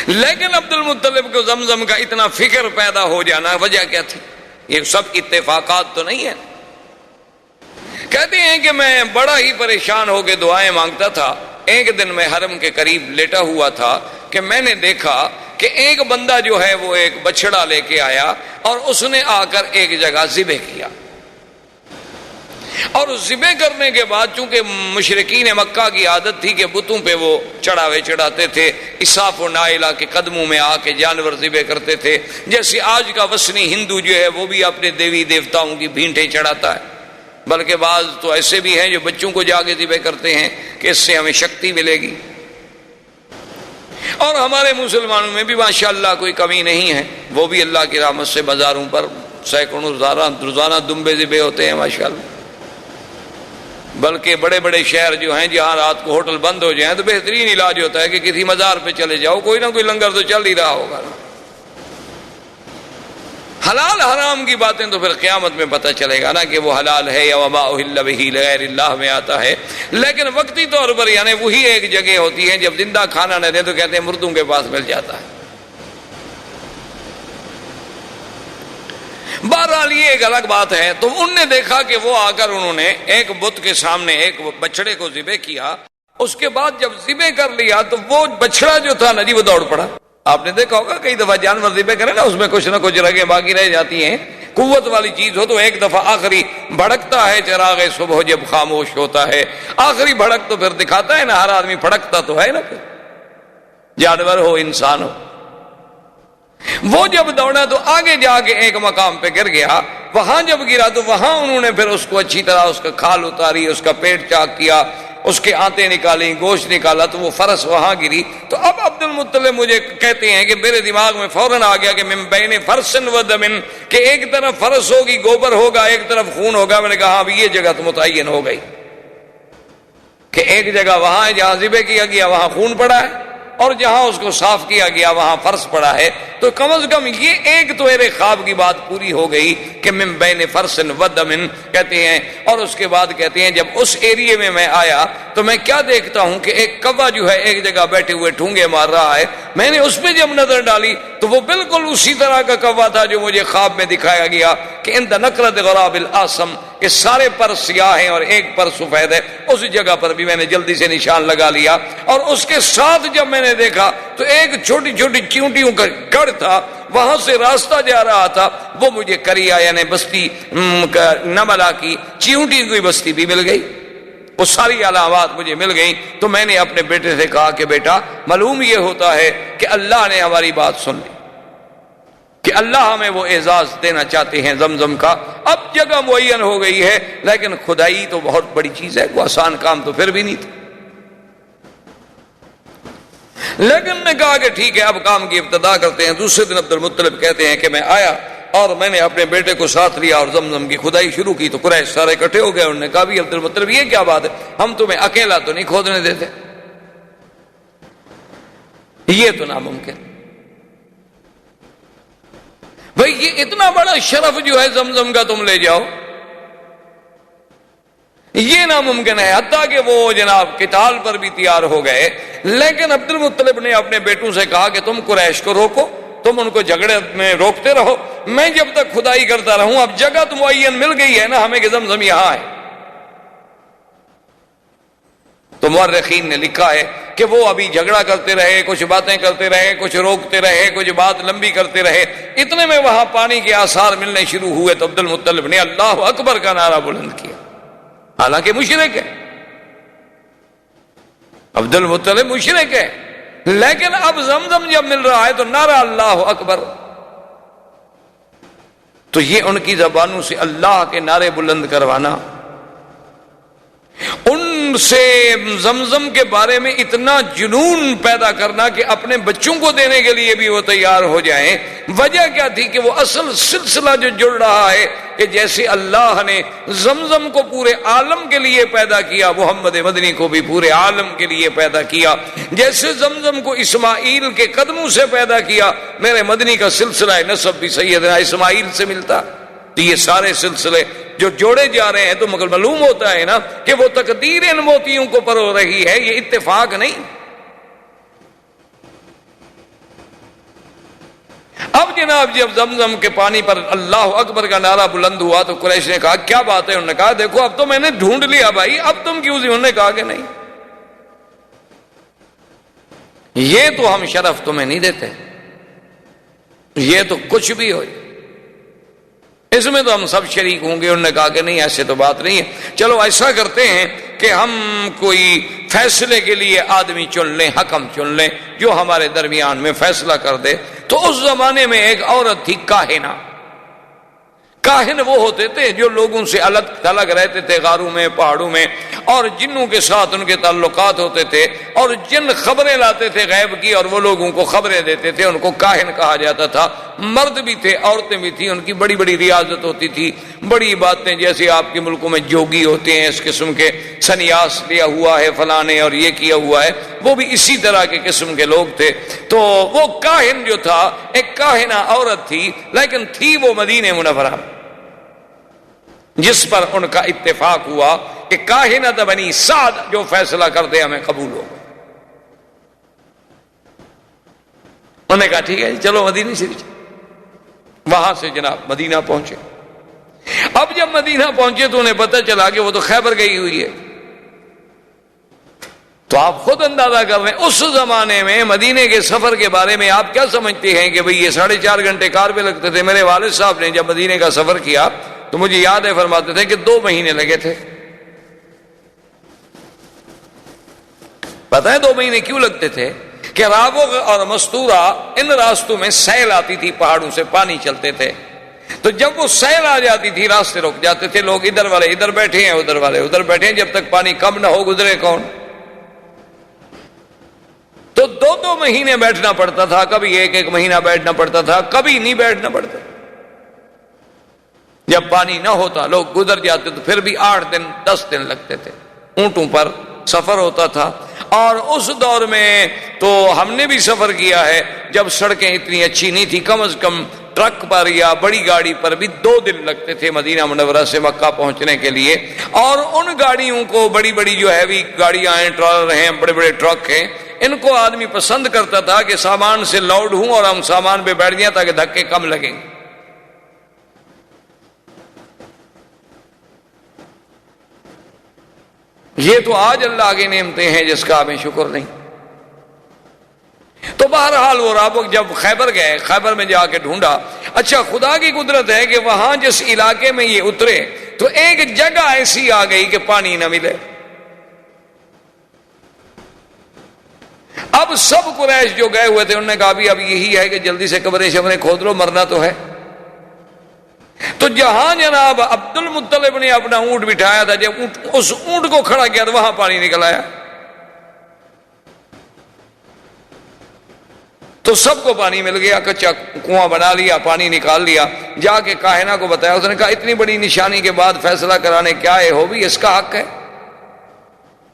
لیکن عبد المطلب کو زمزم کا اتنا فکر پیدا ہو جانا وجہ کیا تھی؟ یہ سب اتفاقات تو نہیں ہے. کہتے ہیں کہ میں بڑا ہی پریشان ہو کے دعائیں مانگتا تھا. ایک دن میں حرم کے قریب لیٹا ہوا تھا کہ میں نے دیکھا کہ ایک بندہ جو ہے وہ ایک بچڑا لے کے آیا اور اس نے آ کر ایک جگہ ذبح کیا، اور ذبح کرنے کے بعد چونکہ مشرکین مکہ کی عادت تھی کہ بتوں پہ وہ چڑھاوے چڑھاتے تھے، اساف و نائلہ کے قدموں میں آ کے جانور ذبح کرتے تھے، جیسے آج کا وثنی ہندو جو ہے وہ بھی اپنے دیوی دیوتاؤں کی بھینٹیں چڑھاتا ہے، بلکہ بعض تو ایسے بھی ہیں جو بچوں کو جا کے ذبح کرتے ہیں کہ اس سے ہمیں شکتی ملے گی۔ اور ہمارے مسلمانوں میں بھی ماشاءاللہ کوئی کمی نہیں ہے، وہ بھی اللہ کی رحمت سے بازاروں پر سینکڑوں روزانہ دمبے ذبح ہوتے ہیں ماشاءاللہ۔ بلکہ بڑے بڑے شہر جو ہیں جہاں رات کو ہوٹل بند ہو جائیں تو بہترین علاج ہوتا ہے کہ کسی مزار پہ چلے جاؤ، کوئی نہ کوئی لنگر تو چل ہی رہا ہوگا۔ حلال حرام کی باتیں تو پھر قیامت میں پتہ چلے گا نا کہ وہ حلال ہے یا وما اہل بہ لغیر اللہ میں آتا ہے، لیکن وقتی طور پر یعنی وہی ایک جگہ ہوتی ہے، جب زندہ کھانا نہ دے تو کہتے ہیں مردوں کے پاس مل جاتا ہے۔ بہرحال یہ ایک الگ بات ہے۔ تو انہوں نے دیکھا کہ وہ آ کر انہوں نے ایک بت کے سامنے ایک بچڑے کو ذبح کیا، اس کے بعد جب ذبح کر لیا تو وہ بچڑا جو تھا نا جی وہ دوڑ پڑا۔ آپ نے دیکھا ہوگا کئی دفعہ جانور ذبح کرے نا اس میں کچھ نہ کچھ رگیں باقی رہ جاتی ہیں، قوت والی چیز ہو تو ایک دفعہ آخری بھڑکتا ہے چراغ صبح جب خاموش ہوتا ہے، آخری بھڑک تو پھر دکھاتا ہے نا، ہر آدمی بھڑکتا تو ہے نا، پھر جانور ہو انسان ہو۔ وہ جب دوڑا تو آگے جا کے ایک مقام پہ گر گیا، وہاں جب گرا تو وہاں انہوں نے پھر اس کو اچھی طرح اس کا کھال اتاری، اس کا پیٹ چاک کیا، اس کے آنتیں نکالی، گوشت نکالا، تو وہ فرس وہاں گری۔ تو اب عبد المطلب مجھے کہتے ہیں کہ میرے دماغ میں فوراً آ گیا کہ من بین فرس و دم، کہ ایک طرف فرس ہوگی گوبر ہوگا، ایک طرف خون ہوگا۔ میں نے کہا اب یہ جگہ تو متعین ہو گئی کہ ایک جگہ وہاں ہے جہاں ذبح کیا گیا وہاں خون پڑا ہے، اور جہاں اس کو صاف کیا گیا وہاں فرض پڑا ہے۔ تو کم از کم یہ ایک تو میرے خواب کی بات پوری ہو گئی کہ من بین فرس و دم کہتے ہیں۔ اور اس کے بعد کہتے ہیں جب اس ایریے میں میں آیا تو میں کیا دیکھتا ہوں کہ ایک کوا جو ہے ایک جگہ بیٹھے ہوئے ٹھونگے مار رہا ہے۔ میں نے اس پہ جب نظر ڈالی تو وہ بالکل اسی طرح کا کوا تھا جو مجھے خواب میں دکھایا گیا کہ اند نقرۃ غراب الاسم، کہ سارے پر سیاہ ہیں اور ایک پر سفید ہے۔ اس جگہ پر بھی میں نے جلدی سے نشان لگا لیا، اور اس کے ساتھ جب میں نے دیکھا تو ایک چھوٹی چھوٹی چیونٹیوں کا گڑھ تھا، وہاں سے راستہ جا رہا تھا، وہ مجھے کریا یعنی بستی نملا کی چیونٹی کی بستی بھی مل گئی، وہ ساری علامات مجھے مل گئیں۔ تو میں نے اپنے بیٹے سے کہا کہ بیٹا معلوم یہ ہوتا ہے کہ اللہ نے ہماری بات سن لی، کہ اللہ ہمیں وہ اعزاز دینا چاہتے ہیں زمزم کا۔ اب جگہ معین ہو گئی ہے، لیکن خدائی تو بہت بڑی چیز ہے، وہ آسان کام تو پھر بھی نہیں تھا۔ لیکن نے کہا کہ ٹھیک ہے اب کام کی ابتدا کرتے ہیں۔ دوسرے دن عبد المطلب کہتے ہیں کہ میں آیا اور میں نے اپنے بیٹے کو ساتھ لیا اور زمزم کی کھدائی شروع کی۔ تو قریش سارے اکٹھے ہو گئے، انہوں نے کہا بھی عبد المطلب یہ کیا بات ہے، ہم تمہیں اکیلا تو نہیں کھودنے دیتے، یہ تو ناممکن۔ بھئی یہ اتنا بڑا شرف جو ہے زمزم کا تم لے جاؤ، یہ ناممکن ہے۔ حتیٰ کہ وہ جناب قتال پر بھی تیار ہو گئے، لیکن عبد المطلب نے اپنے بیٹوں سے کہا کہ تم قریش کو روکو، تم ان کو جھگڑے میں روکتے رہو، میں جب تک کھدائی کرتا رہوں۔ اب جگہ تو معین مل گئی ہے نا ہمیں کہ زمزم یہاں ہے۔ تو مورخین نے لکھا ہے کہ وہ ابھی جھگڑا کرتے رہے، کچھ باتیں کرتے رہے، کچھ روکتے رہے، کچھ بات لمبی کرتے رہے، اتنے میں وہاں پانی کے آثار ملنے شروع ہوئے تو عبد المطلب نے اللہ اکبر کا نعرہ بلند کیا، حالانکہ مشرک ہے، عبد المطلب مشرک ہے، لیکن اب زمزم جب مل رہا ہے تو نعرہ اللہ اکبر۔ تو یہ ان کی زبانوں سے اللہ کے نعرے بلند کروانا، ان سے زمزم کے بارے میں اتنا جنون پیدا کرنا کہ اپنے بچوں کو دینے کے لیے بھی وہ تیار ہو جائیں۔ وجہ کیا تھی کہ وہ اصل سلسلہ جو جڑ رہا ہے کہ جیسے اللہ نے زمزم کو پورے عالم کے لیے پیدا کیا، محمد مدنی کو بھی پورے عالم کے لیے پیدا کیا، جیسے زمزم کو اسماعیل کے قدموں سے پیدا کیا، میرے مدنی کا سلسلہ نسب بھی سیدنا اسماعیل سے ملتا۔ تو یہ سارے سلسلے جو جوڑے جا رہے ہیں تو مگر معلوم ہوتا ہے نا کہ وہ تقدیر ان موتیوں کو پرو رہی ہے، یہ اتفاق نہیں۔ اب جناب جب زمزم کے پانی پر اللہ اکبر کا نعرہ بلند ہوا تو قریش نے کہا کیا بات ہے؟ انہوں نے کہا دیکھو اب تو میں نے ڈھونڈ لیا بھائی، اب تم کیوں؟ انہوں نے کہا کہ نہیں، یہ تو ہم شرف تمہیں نہیں دیتے، یہ تو کچھ بھی ہو، اس میں تو ہم سب شریک ہوں گے۔ انہوں نے کہا کہ نہیں، ایسے تو بات نہیں ہے، چلو ایسا کرتے ہیں کہ ہم کوئی فیصلے کے لیے آدمی چن لیں، حکم چن لیں جو ہمارے درمیان میں فیصلہ کر دے۔ تو اس زمانے میں ایک عورت تھی کاہنہ۔ کاہن وہ ہوتے تھے جو لوگوں سے الگ تھلگ رہتے تھے، غاروں میں، پہاڑوں میں، اور جنوں کے ساتھ ان کے تعلقات ہوتے تھے، اور جن خبریں لاتے تھے غیب کی اور وہ لوگوں کو خبریں دیتے تھے، ان کو کاہن کہا جاتا تھا۔ مرد بھی تھے، عورتیں بھی تھیں، ان کی بڑی بڑی ریاضت ہوتی تھی، بڑی باتیں، جیسے آپ کے ملکوں میں جوگی ہوتے ہیں اس قسم کے، سنیاس لیا ہوا ہے فلاں نے اور یہ کیا ہوا ہے، وہ بھی اسی طرح کے قسم کے لوگ تھے۔ تو وہ کاہن جو تھا، ایک کاہنہ عورت تھی، لیکن تھی وہ مدینہ منورہ، جس پر ان کا اتفاق ہوا کہ کاہنۃ بنی سعد جو فیصلہ کر دے ہمیں قبول ہو۔ انہوں نے کہا ٹھیک ہے چلو مدینہ شریف۔ وہاں سے جناب مدینہ پہنچے۔ اب جب مدینہ پہنچے تو انہیں پتہ چلا کہ وہ تو خیبر گئی ہوئی ہے۔ تو آپ خود اندازہ کر رہے ہیں اس زمانے میں مدینے کے سفر کے بارے میں آپ کیا سمجھتے ہیں کہ بھئی یہ 4.5 گھنٹے کار پہ لگتے تھے۔ میرے والد صاحب نے جب مدینے کا سفر کیا تو مجھے یاد ہے، فرماتے تھے کہ 2 مہینے لگے تھے۔ پتہ ہے 2 مہینے کیوں لگتے تھے؟ کہ راوغ اور مستورہ ان راستوں میں سیل آتی تھی، پہاڑوں سے پانی چلتے تھے، تو جب وہ سیل آ جاتی تھی راستے رک جاتے تھے، لوگ ادھر والے ادھر بیٹھے ہیں، ادھر والے ادھر بیٹھے ہیں، جب تک پانی کم نہ ہو گزرے کون؟ تو 2 مہینے بیٹھنا پڑتا تھا، کبھی 1 مہینہ بیٹھنا پڑتا تھا، کبھی نہیں بیٹھنا پڑتا۔ جب پانی نہ ہوتا لوگ گزر جاتے تو پھر بھی 8 دن 10 دن لگتے تھے، اونٹوں پر سفر ہوتا تھا۔ اور اس دور میں تو ہم نے بھی سفر کیا ہے جب سڑکیں اتنی اچھی نہیں تھی، کم از کم ٹرک پر یا بڑی گاڑی پر بھی 2 دن لگتے تھے مدینہ منورہ سے مکہ پہنچنے کے لیے۔ اور ان گاڑیوں کو، بڑی بڑی جو ہیوی گاڑیاں ہیں، ٹرالر ہیں، بڑے بڑے ٹرک ہیں، ان کو آدمی پسند کرتا تھا کہ سامان سے لوڈ ہوں اور ہم سامان پہ بیٹھ جائیں تاکہ دھکے کم لگیں۔ یہ تو آج اللہ کی نعمتیں ہیں جس کا ہمیں شکر نہیں۔ تو بہرحال وہ رابق جب خیبر گئے، خیبر میں جا کے ڈھونڈا۔ اچھا خدا کی قدرت ہے کہ وہاں جس علاقے میں یہ اترے تو ایک جگہ ایسی آ گئی کہ پانی نہ ملے۔ اب سب قریش جو گئے ہوئے تھے انہوں نے کہا اب یہی ہے کہ جلدی سے قبریں شبریں کھود لو، مرنا تو ہے۔ تو جہاں جناب عبد المطلب نے اپنا اونٹ بٹھایا تھا، جب اس اونٹ کو کھڑا کیا تو وہاں پانی نکل آیا۔ تو سب کو پانی مل گیا، کچا کنواں بنا لیا، پانی نکال لیا۔ جا کے کاہنہ کو بتایا، اس نے کہا اتنی بڑی نشانی کے بعد فیصلہ کرانے کیا ہے، ہو بھی اس کا حق ہے۔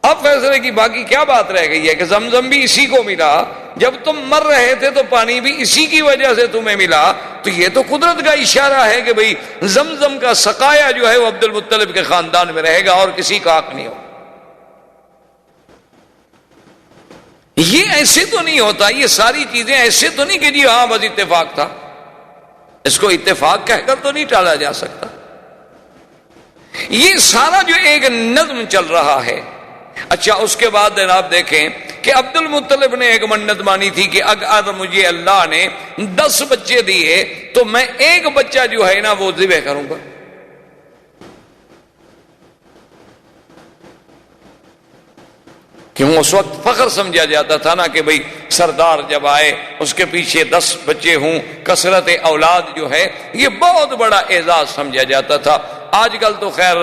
اب فیصلے کی باقی کیا بات رہ گئی ہے کہ زمزم بھی اسی کو ملا، جب تم مر رہے تھے تو پانی بھی اسی کی وجہ سے تمہیں ملا، تو یہ تو قدرت کا اشارہ ہے کہ بھئی زمزم کا سقایا جو ہے وہ عبد المطلب کے خاندان میں رہے گا اور کسی کا حق نہیں ہو۔ یہ ایسے تو نہیں ہوتا، یہ ساری چیزیں ایسے تو نہیں کہ جی ہاں بس اتفاق تھا، اس کو اتفاق کہہ کر تو نہیں ٹالا جا سکتا۔ یہ سارا جو ایک نظم چل رہا ہے۔ اچھا اس کے بعد آپ دیکھیں کہ عبد المطلب نے ایک منت مانی تھی کہ اگر مجھے اللہ نے 10 بچے دیے تو میں 1 بچہ جو ہے نا وہ ذبح کروں گا۔ کیوں اس وقت فخر سمجھا جاتا تھا نا کہ بھئی سردار جب آئے اس کے پیچھے 10 بچے ہوں، کثرت اولاد جو ہے یہ بہت بڑا اعزاز سمجھا جاتا تھا۔ آج کل تو خیر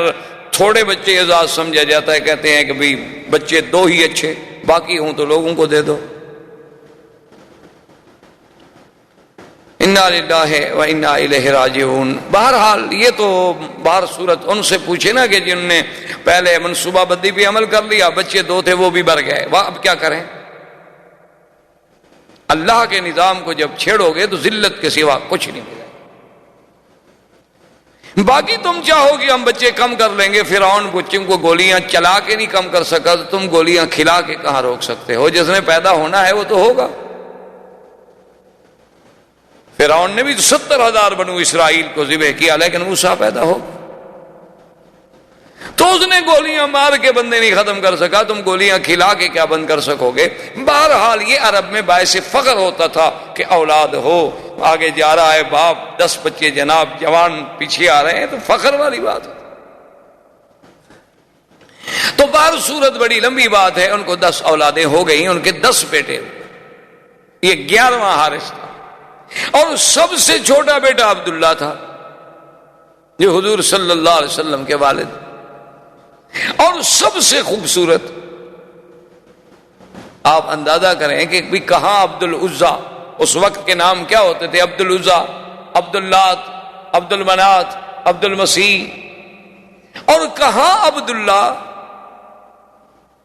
تھوڑے بچے اعزاز سمجھا جاتا ہے، کہتے ہیں کہ بھئی بچے 2 ہی اچھے، باقی ہوں تو لوگوں کو دے دو۔ انا للہ و انا الیہ راجعون۔ بہرحال یہ تو بہر صورت ان سے پوچھے نا کہ جن نے پہلے منصوبہ بندی پہ عمل کر لیا، بچے 2 تھے وہ بھی مر گئے، وہ اب کیا کریں؟ اللہ کے نظام کو جب چھیڑو گے تو ذلت کے سوا کچھ نہیں ملے۔ باقی تم چاہو کہ ہم بچے کم کر لیں گے، فرعون بچوں کو گولیاں چلا کے نہیں کم کر سکا تو تم گولیاں کھلا کے کہاں روک سکتے ہو؟ جس نے پیدا ہونا ہے وہ تو ہوگا۔ فرعون نے بھی 70,000 بنو اسرائیل کو ذبح کیا لیکن موسیٰ پیدا ہو، تو اس نے گولیاں مار کے بندے نہیں ختم کر سکا، تم گولیاں کھلا کے کیا بند کر سکو گے؟ بہرحال یہ عرب میں باعث فخر ہوتا تھا کہ اولاد ہو، آگے جا رہا ہے باپ، 10 بچے جناب جوان پیچھے آ رہے ہیں، تو فخر والی بات ہے۔ تو بہر صورت بڑی لمبی بات ہے، ان کو 10 اولادیں ہو گئیں، ان کے 10 بیٹے، یہ 11واں حارث تھا، اور سب سے چھوٹا بیٹا عبداللہ تھا جو حضور صلی اللہ علیہ وسلم کے والد، اور سب سے خوبصورت۔ آپ اندازہ کریں کہ بھی کہاں عبد العزیٰ، اس وقت کے نام کیا ہوتے تھے؟ عبد العزیٰ، عبد اللات، عبد المنات، عبد المسیح، اور کہاں عبداللہ؟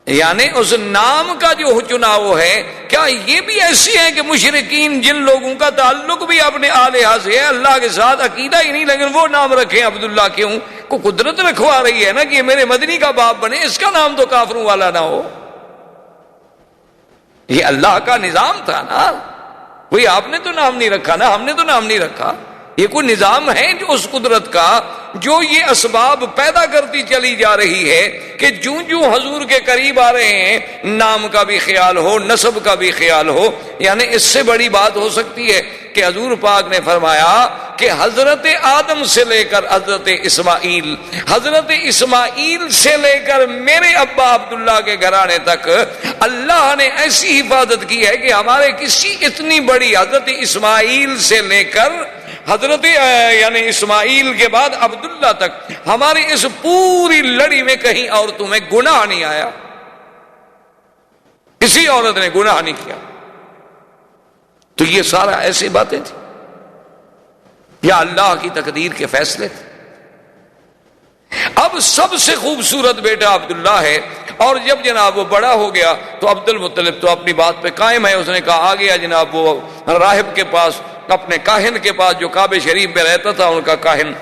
یعنی اس نام کا جو چناؤ ہے، کیا یہ بھی ایسی ہے کہ مشرکین جن لوگوں کا تعلق بھی اپنے آلہہ سے ہے، اللہ کے ساتھ عقیدہ ہی نہیں، لیکن وہ نام رکھیں عبداللہ؟ کیوں؟ کو قدرت رکھوا رہی ہے نا کہ یہ میرے مدنی کا باپ بنے، اس کا نام تو کافروں والا نہ ہو۔ یہ اللہ کا نظام تھا نا، کوئی آپ نے تو نام نہیں رکھا نا، ہم نے تو نام نہیں رکھا، یہ کوئی نظام ہے جو اس قدرت کا، جو یہ اسباب پیدا کرتی چلی جا رہی ہے کہ جوں جوں حضور کے قریب آ رہے ہیں نام کا بھی خیال ہو، نسب کا بھی خیال ہو۔ یعنی اس سے بڑی بات ہو سکتی ہے کہ حضور پاک نے فرمایا کہ حضرت آدم سے لے کر حضرت اسماعیل، حضرت اسماعیل سے لے کر میرے ابا عبداللہ کے گھرانے تک اللہ نے ایسی حفاظت کی ہے کہ ہمارے کسی اتنی بڑی حضرت اسماعیل سے لے کر حضرت یعنی اسماعیل کے بعد عبداللہ تک ہماری اس پوری لڑی میں کہیں عورتوں میں گناہ نہیں آیا، کسی عورت نے گناہ نہیں کیا۔ تو یہ سارا ایسی باتیں تھیں یا اللہ کی تقدیر کے فیصلے تھے۔ اب سب سے خوبصورت بیٹا عبداللہ ہے، اور جب جناب وہ بڑا ہو گیا تو عبد المطلب تو اپنی بات پہ قائم ہے، اس نے کہا آ گیا جناب وہ راہب کے پاس، اپنے کاہن کے پاس جو کعبہ شریف میں رہتا تھا، ان کا کاہن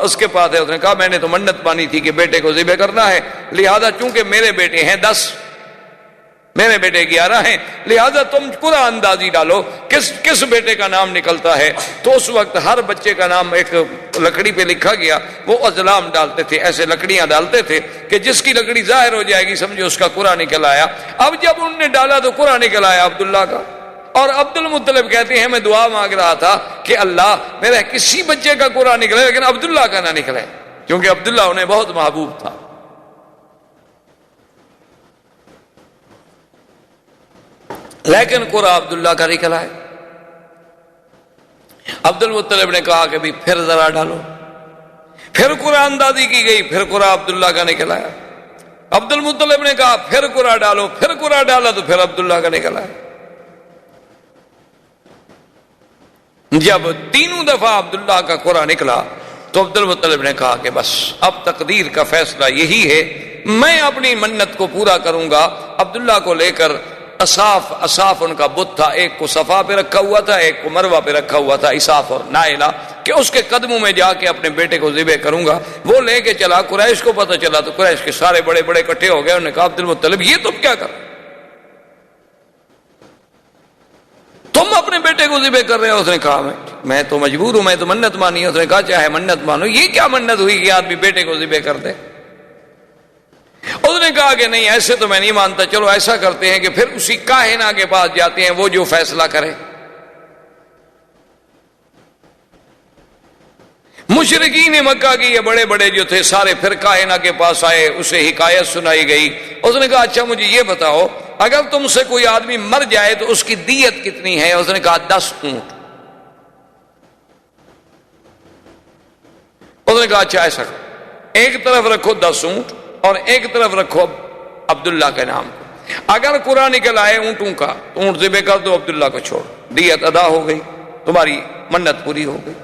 اس کے پاس ہے۔ اس نے کہا میں نے تو منت مانی تھی کہ بیٹے کو ذبح کرنا ہے، لہذا چونکہ میرے بیٹے ہیں 10، میرے بیٹے 11 ہیں، لہذا تم قرآن اندازی ڈالو کس بیٹے کا نام نکلتا ہے۔ تو اس وقت ہر بچے کا نام ایک لکڑی پہ لکھا گیا، وہ ازلام ڈالتے تھے، ایسے لکڑیاں ڈالتے تھے کہ جس کی لکڑی ظاہر ہو جائے گی سمجھو اس کا قرآن نکل آیا۔ اب جب انہوں نے ڈالا تو قرآن نکل آیا عبداللہ کا، اور عبد المطلب کہتے ہیں میں دعا مانگ رہا تھا کہ اللہ میرا کسی بچے کا قرآن نکلے لیکن عبداللہ کا نہ نکلے، کیونکہ عبداللہ انہیں بہت محبوب تھا۔ لیکن قرآن عبداللہ کا نکلا ہے۔ عبد المطلب نے کہا کہ بھی پھر ذرا ڈالو، پھر قرآن اندازی کی گئی، پھر قرآن عبداللہ کا نکلا ہے۔ عبد المطلب نے کہا پھر قرآن ڈالو، پھر قرآن ڈالا تو پھر عبداللہ کا نکلا ہے۔ جب تینوں دفعہ عبداللہ کا قرآن نکلا تو عبد المطلب نے کہا کہ بس اب تقدیر کا فیصلہ یہی ہے، میں اپنی منت کو پورا کروں گا۔ عبداللہ کو لے کر اصاف ان کا بت تھا، ایک کو صفا پہ رکھا ہوا تھا، ایک کو مروہ پہ رکھا ہوا تھا، اصاف اور نائلہ، کہ اس کے قدموں میں جا کے اپنے بیٹے کو ذبح کروں گا۔ وہ لے کے چلا، قریش کو پتہ چلا تو قریش کے سارے بڑے بڑے اکٹھے ہو گئے۔ انہوں نے کہا عبد المطلب یہ تم کیا کر، تم اپنے بیٹے کو ذبح کر رہے ہو؟ اس نے کہا میں تو مجبور ہوں، میں تو منت مانی ہے۔ اس نے کہا چاہے منت مانو، یہ کیا منت ہوئی کہ آدمی بیٹے کو ذبح کر دے؟ اس نے کہا کہ نہیں ایسے تو میں نہیں مانتا، چلو ایسا کرتے ہیں کہ پھر اسی کاہنہ کے پاس جاتے ہیں، وہ جو فیصلہ کرے۔ مشرکین مکہ کی یہ بڑے بڑے جو تھے سارے پھر کاہنہ کے پاس آئے، اسے حکایت سنائی گئی۔ اس نے کہا اچھا مجھے یہ بتاؤ اگر تم سے کوئی آدمی مر جائے تو اس کی دیت کتنی ہے؟ اس نے کہا 10 اونٹ۔ اس نے کہا اچھا ایسا کرو، ایک طرف رکھو 10 اونٹ اور ایک طرف رکھو عبداللہ کے نام کو، اگر قرآن نکل آئے اونٹوں کا تو اونٹ ذبح کر دو، عبداللہ کو چھوڑ، دیت ادا ہو گئی، تمہاری منت پوری ہو گئی۔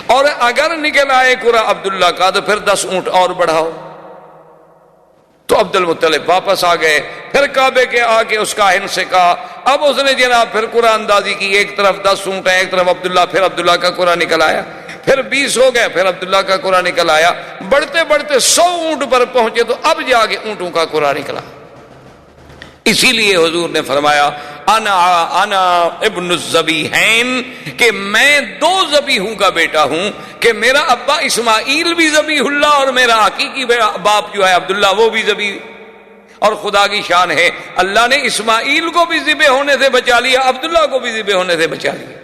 اور اگر نکل آئے قرآن عبداللہ کا تو پھر 10 اونٹ اور بڑھاؤ۔ تو عبد المطلب واپس آ گئے، پھر کعبے کے آ کے اس کاہن سے کہا، اب اس نے جناب پھر قرآن اندازی کی، ایک طرف 10 اونٹ ہیں، ایک طرف عبداللہ، پھر عبداللہ کا قرآن نکل آیا، پھر 20 ہو گئے، پھر عبداللہ کا قرآن نکل آیا، بڑھتے بڑھتے 100 اونٹ پر پہنچے تو اب جا کے اونٹوں کا قرآن نکلا۔ اسی لیے حضور نے فرمایا انا ابن الذبیحین، کہ میں 2 ذبیحوں کا بیٹا ہوں، کہ میرا ابا اسماعیل بھی ذبیح اللہ اور میرا حقیقی باپ جو ہے عبداللہ وہ بھی ذبیح۔ اور خدا کی شان ہے اللہ نے اسماعیل کو بھی ذبح ہونے سے بچا لیا، عبداللہ کو بھی ذبح ہونے سے بچا لیا۔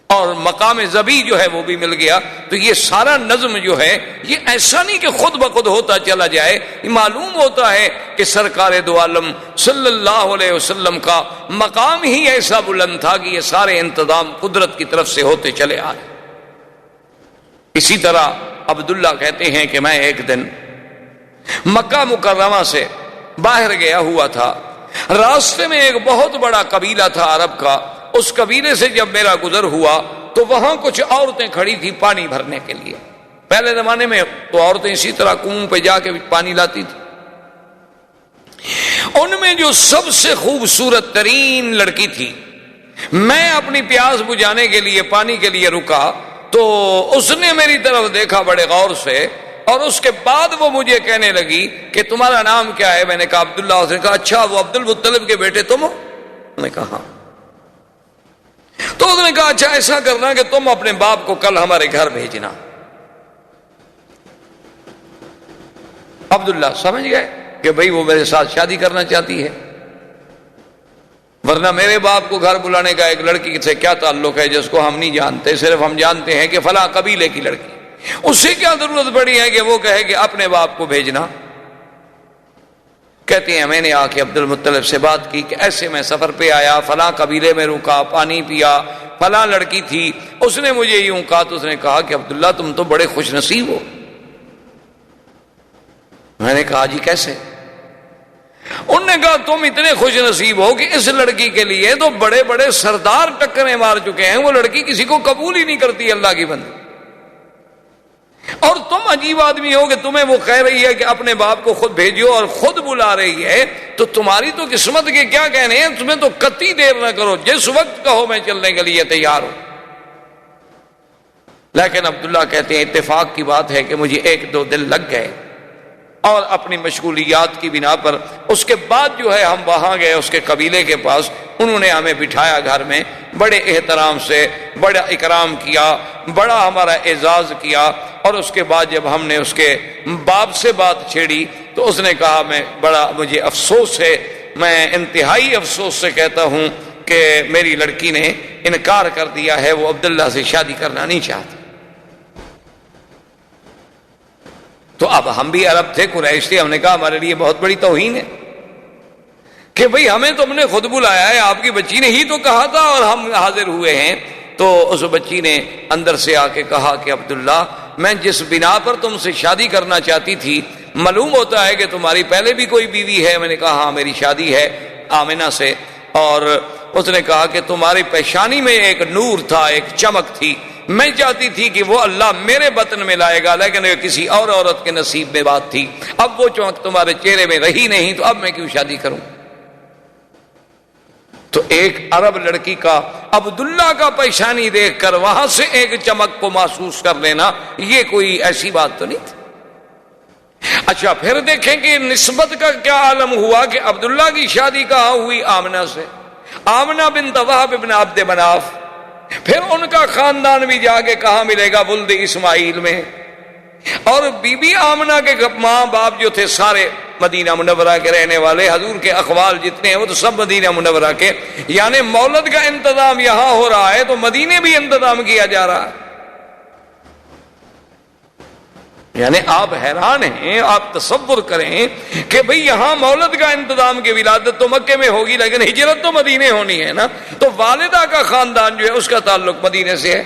اور مقام زبی جو ہے وہ بھی مل گیا. تو یہ سارا نظم جو ہے یہ ایسا نہیں کہ خود بخود ہوتا چلا جائے، یہ معلوم ہوتا ہے کہ سرکار دو عالم صلی اللہ علیہ وسلم کا مقام ہی ایسا بلند تھا کہ یہ سارے انتظام قدرت کی طرف سے ہوتے چلے آئے. اسی طرح عبداللہ کہتے ہیں کہ میں ایک دن مکہ مکرمہ سے باہر گیا ہوا تھا، راستے میں ایک بہت بڑا قبیلہ تھا عرب کا. اس قبیلے سے جب میرا گزر ہوا تو وہاں کچھ عورتیں کھڑی تھی پانی بھرنے کے لیے. پہلے زمانے میں تو عورتیں اسی طرح کنویں پہ جا کے پانی لاتی تھی. ان میں جو سب سے خوبصورت ترین لڑکی تھی، میں اپنی پیاس بجھانے کے لیے پانی کے لیے رکا تو اس نے میری طرف دیکھا بڑے غور سے، اور اس کے بعد وہ مجھے کہنے لگی کہ تمہارا نام کیا ہے؟ میں نے کہا عبداللہ. اس نے کہا اچھا وہ عبد المطلب کے بیٹے تم ہو؟ میں نے کہا ہاں. تو اس نے کہا اچھا ایسا کرنا کہ تم اپنے باپ کو کل ہمارے گھر بھیجنا. عبداللہ سمجھ گئے کہ بھئی وہ میرے ساتھ شادی کرنا چاہتی ہے، ورنہ میرے باپ کو گھر بلانے کا ایک لڑکی سے کیا تعلق ہے جس کو ہم نہیں جانتے، صرف ہم جانتے ہیں کہ فلاں قبیلے کی لڑکی. اس سے کیا ضرورت پڑی ہے کہ وہ کہے کہ اپنے باپ کو بھیجنا. کہتے ہیں میں نے آ کے عبد المطلب سے بات کی کہ ایسے میں سفر پہ آیا، فلاں قبیلے میں رکا، پانی پیا، فلاں لڑکی تھی، اس نے مجھے یوں کہا. تو اس نے کہا کہ عبداللہ تم تو بڑے خوش نصیب ہو. میں نے کہا جی کیسے؟ انہوں نے کہا تم اتنے خوش نصیب ہو کہ اس لڑکی کے لیے تو بڑے بڑے سردار ٹکریں مار چکے ہیں، وہ لڑکی کسی کو قبول ہی نہیں کرتی اللہ کی بندی. اور تم عجیب آدمی ہو کہ تمہیں وہ کہہ رہی ہے کہ اپنے باپ کو خود بھیجو اور خود بلا رہی ہے. تو تمہاری تو قسمت کے کیا کہنے ہیں، تمہیں تو قطعی دیر نہ کرو، جس وقت کہو میں چلنے کے لیے تیار ہوں. لیکن عبداللہ کہتے ہیں اتفاق کی بات ہے کہ مجھے 1-2 دن لگ گئے، اور اپنی مشغولیات کی بنا پر اس کے بعد جو ہے ہم وہاں گئے اس کے قبیلے کے پاس. انہوں نے ہمیں بٹھایا گھر میں، بڑے احترام سے بڑا اکرام کیا، بڑا ہمارا اعزاز کیا. اور اس کے بعد جب ہم نے اس کے باپ سے بات چھیڑی تو اس نے کہا مجھے افسوس ہے، میں انتہائی افسوس سے کہتا ہوں کہ میری لڑکی نے انکار کر دیا ہے، وہ عبداللہ سے شادی کرنا نہیں چاہتی. تو اب ہم بھی عرب تھے، قریش تھے، ہم نے کہا ہمارے لیے بہت بڑی توہین ہے کہ بھئی ہمیں تم نے خود بلایا ہے، آپ کی بچی نے ہی تو کہا تھا اور ہم حاضر ہوئے ہیں. تو اس بچی نے اندر سے آ کے کہا کہ عبداللہ میں جس بنا پر تم سے شادی کرنا چاہتی تھی، معلوم ہوتا ہے کہ تمہاری پہلے بھی کوئی بیوی ہے. میں نے کہا ہاں میری شادی ہے آمنہ سے. اور اس نے کہا کہ تمہاری پیشانی میں ایک نور تھا، ایک چمک تھی، میں چاہتی تھی کہ وہ اللہ میرے بطن میں لائے گا، لیکن وہ کسی اور عورت کے نصیب میں بات تھی. اب وہ چمک تمہارے چہرے میں رہی نہیں، تو اب میں کیوں شادی کروں. تو ایک عرب لڑکی کا عبداللہ کا پیشانی دیکھ کر وہاں سے ایک چمک کو محسوس کر لینا، یہ کوئی ایسی بات تو نہیں تھی. اچھا پھر دیکھیں کہ نسبت کا کیا عالم ہوا کہ عبداللہ کی شادی کہاں ہوئی؟ آمنہ سے. آمنہ بنت وہب بن عبد مناف. پھر ان کا خاندان بھی جا کے کہاں ملے گا؟ ولد اسماعیل میں. اور بی بی آمنہ کے ماں باپ جو تھے سارے مدینہ منورہ کے رہنے والے، حضور کے اقوال جتنے ہیں وہ تو سب مدینہ منورہ کے. یعنی مولد کا انتظام یہاں ہو رہا ہے تو مدینے بھی انتظام کیا جا رہا ہے. یعنی آپ حیران ہیں، آپ تصور کریں کہ بھئی یہاں مولد کا انتظام کی ولادت تو مکے میں ہوگی، لیکن ہجرت تو مدینے ہونی ہے نا. تو والدہ کا خاندان جو ہے اس کا تعلق مدینے سے ہے.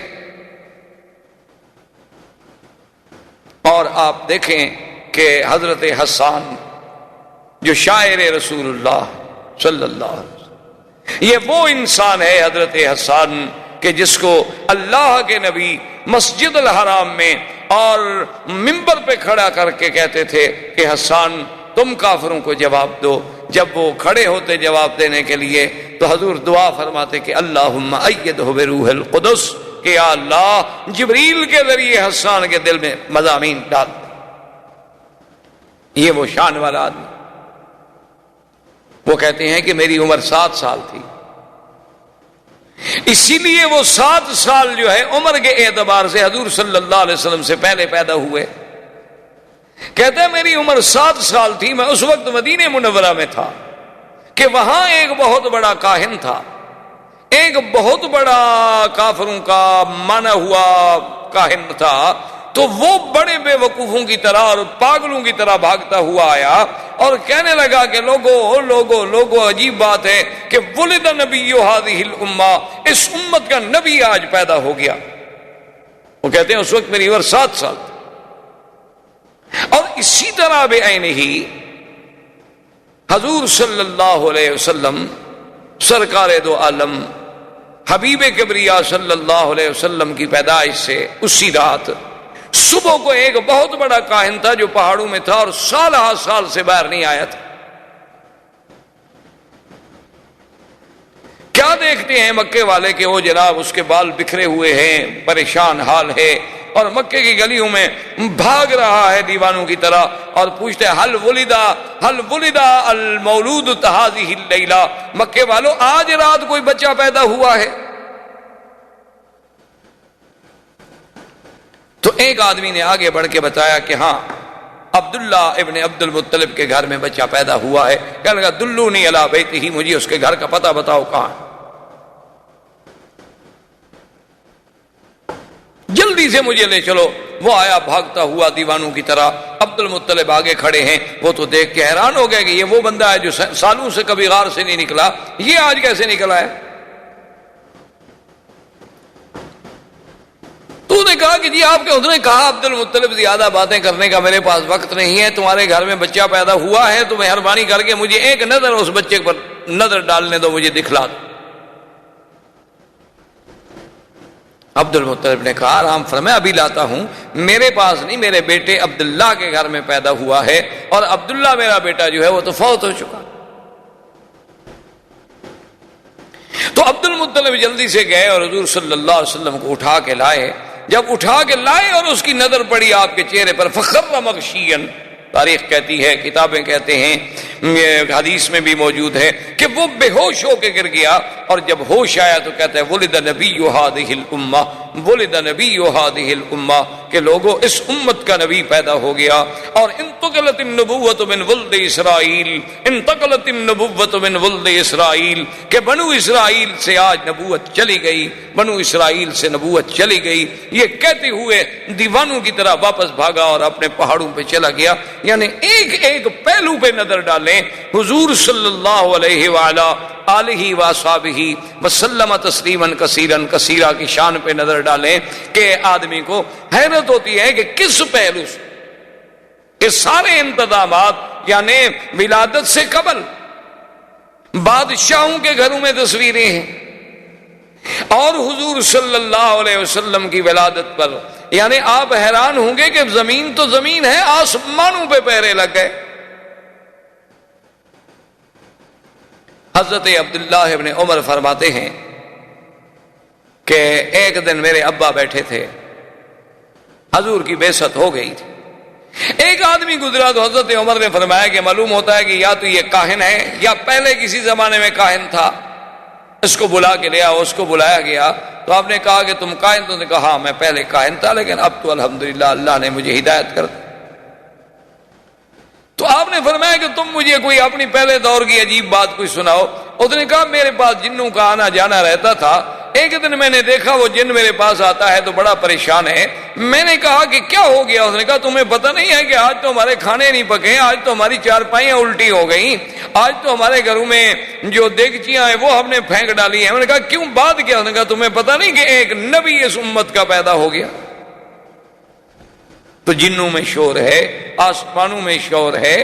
اور آپ دیکھیں کہ حضرت حسان جو شاعر رسول اللہ صلی اللہ علیہ وسلم، یہ وہ انسان ہے حضرت حسان کہ جس کو اللہ کے نبی مسجد الحرام میں اور منبر پہ کھڑا کر کے کہتے تھے کہ حسان تم کافروں کو جواب دو. جب وہ کھڑے ہوتے جواب دینے کے لیے تو حضور دعا فرماتے کہ اللہم ایدہ بروح القدس، کہ یا اللہ جبریل کے ذریعے حسان کے دل میں مضامین ڈال. یہ وہ شان والا آدمی. وہ کہتے ہیں کہ میری عمر 7 سال تھی، اسی لیے وہ 7 سال جو ہے عمر کے اعتبار سے حضور صلی اللہ علیہ وسلم سے پہلے پیدا ہوئے. کہتے ہیں میری عمر 7 سال تھی، میں اس وقت مدینہ منورہ میں تھا کہ وہاں ایک بہت بڑا کاہن تھا. ایک بہت بڑا کافروں کا مانا ہوا کاہن تھا، تو وہ بڑے بے وقوفوں کی طرح اور پاگلوں کی طرح بھاگتا ہوا آیا اور کہنے لگا کہ لوگو عجیب بات ہے کہ ولد نبی هذه الامہ، اس امت کا نبی آج پیدا ہو گیا۔ وہ کہتے ہیں اس وقت میری عمر 7 سال تھی۔ اور اسی طرح بے عین ہی حضور صلی اللہ علیہ وسلم سرکار دو عالم حبیب کبریا صلی اللہ علیہ وسلم کی پیدائش سے اسی رات صبح کو ایک بہت بڑا کاہن تھا جو پہاڑوں میں تھا اور سال ہا سال سے باہر نہیں آیا تھا۔ کیا دیکھتے ہیں مکے والے کہ وہ جناب اس کے بال بکھرے ہوئے ہیں، پریشان حال ہے، اور مکے کی گلیوں میں بھاگ رہا ہے دیوانوں کی طرح، اور پوچھتے ہیں حل ولدا المولود هذه اللیلہ، مکے والوں آج رات کوئی بچہ پیدا ہوا ہے؟ تو ایک آدمی نے آگے بڑھ کے بتایا کہ ہاں عبداللہ ابن عبد المطلب کے گھر میں بچہ پیدا ہوا ہے۔ کہنے لگا دلونی علی بیتہ، مجھے اس کے گھر کا پتہ بتاؤ کہاں ہے۔ جلدی سے مجھے لے چلو۔ وہ آیا بھاگتا ہوا دیوانوں کی طرح، عبد المطلب آگے کھڑے ہیں۔ وہ تو دیکھ کے حیران ہو گئے کہ یہ وہ بندہ ہے جو سالوں سے کبھی غار سے نہیں نکلا، یہ آج کیسے نکلا ہے؟ تو نے کہا کہ جی آپ کے، اس نے کہا عبد المطلب زیادہ باتیں کرنے کا میرے پاس وقت نہیں ہے، تمہارے گھر میں بچہ پیدا ہوا ہے تو مہربانی کر کے مجھے ایک نظر اس بچے پر نظر ڈالنے دو، مجھے دکھلا دو۔ عبد المطلب نے کہا آرام فرمائے، ابھی لاتا ہوں، میرے پاس نہیں، میرے بیٹے عبداللہ کے گھر میں پیدا ہوا ہے، اور عبداللہ میرا بیٹا جو ہے وہ تو فوت ہو چکا۔ تو عبد المطلب جلدی سے گئے اور حضور صلی اللہ علیہ وسلم کو اٹھا کے لائے۔ جب اٹھا کے لائے اور اس کی نظر پڑی آپ کے چہرے پر، فخر مغشیاً، تاریخ کہتی ہے، کتابیں کہتے ہیں، حدیث میں بھی موجود ہے کہ وہ بے ہوش ہو کے گر گیا، اور جب ہوش آیا تو کہتا ہے ولد نبی هذه الامہ، ولد نبی هذه الامہ، کہ لوگوں اس امت کا نبی پیدا ہو گیا۔ اور انتقلت النبوۃ من ولد اسرائیل، انتقلت النبوۃ من ولد اسرائیل، کہ بنو اسرائیل سے آج نبوت چلی گئی، بنو اسرائیل سے نبوت چلی گئی، یہ کہتے ہوئے دیوانوں کی طرح واپس بھاگا اور اپنے پہاڑوں پہ چلا گیا۔ یعنی ایک ایک پہلو پہ نظر ڈالیں، حضور صلی اللہ علیہ وآلہ آلہ وصحبہ وسلم تسلیما کثیرا کثیرا کی شان پہ نظر ڈالیں کہ آدمی کو حیرت ہوتی ہے کہ کس پہلو سے یہ سارے انتظامات، یعنی ولادت سے قبل بادشاہوں کے گھروں میں تصویریں ہیں، اور حضور صلی اللہ علیہ وسلم کی ولادت پر، یعنی آپ حیران ہوں گے کہ زمین تو زمین ہے، آسمانوں پہ پہرے لگ گئے۔ حضرت عبداللہ ابن عمر فرماتے ہیں کہ ایک دن میرے ابا بیٹھے تھے، حضور کی بعثت ہو گئی تھی، ایک آدمی گزرا تو حضرت عمر نے فرمایا کہ معلوم ہوتا ہے کہ یا تو یہ کاہن ہے یا پہلے کسی زمانے میں کاہن تھا، اس کو بلا کے لیا۔ اس کو بلایا گیا تو آپ نے کہا کہ تم کاہن؟ تو نے کہا ہاں میں پہلے کاہن تھا، لیکن اب تو الحمدللہ اللہ نے مجھے ہدایت کر دی۔ تو آپ نے فرمایا کہ تم مجھے کوئی اپنی پہلے دور کی عجیب بات کوئی سناؤ۔ اس نے کہا میرے پاس جنوں کا آنا جانا رہتا تھا، ایک دن میں نے دیکھا وہ جن میرے پاس آتا ہے تو بڑا پریشان ہے۔ میں نے کہا کہ کیا ہو گیا؟ اس نے کہا تمہیں پتہ نہیں ہے کہ آج تو ہمارے کھانے نہیں پکے، آج تو ہماری چارپائیاں الٹی ہو گئیں، آج تو ہمارے گھروں میں جو دیگچیاں ہیں وہ ہم نے پھینک ڈالی ہیں۔ میں نے کہا کیوں، بات کیا؟ اس نے کہا تمہیں پتہ نہیں کہ ایک نبی اس امت کا پیدا ہو گیا؟ تو جنوں میں شور ہے، آسمانوں میں شور ہے۔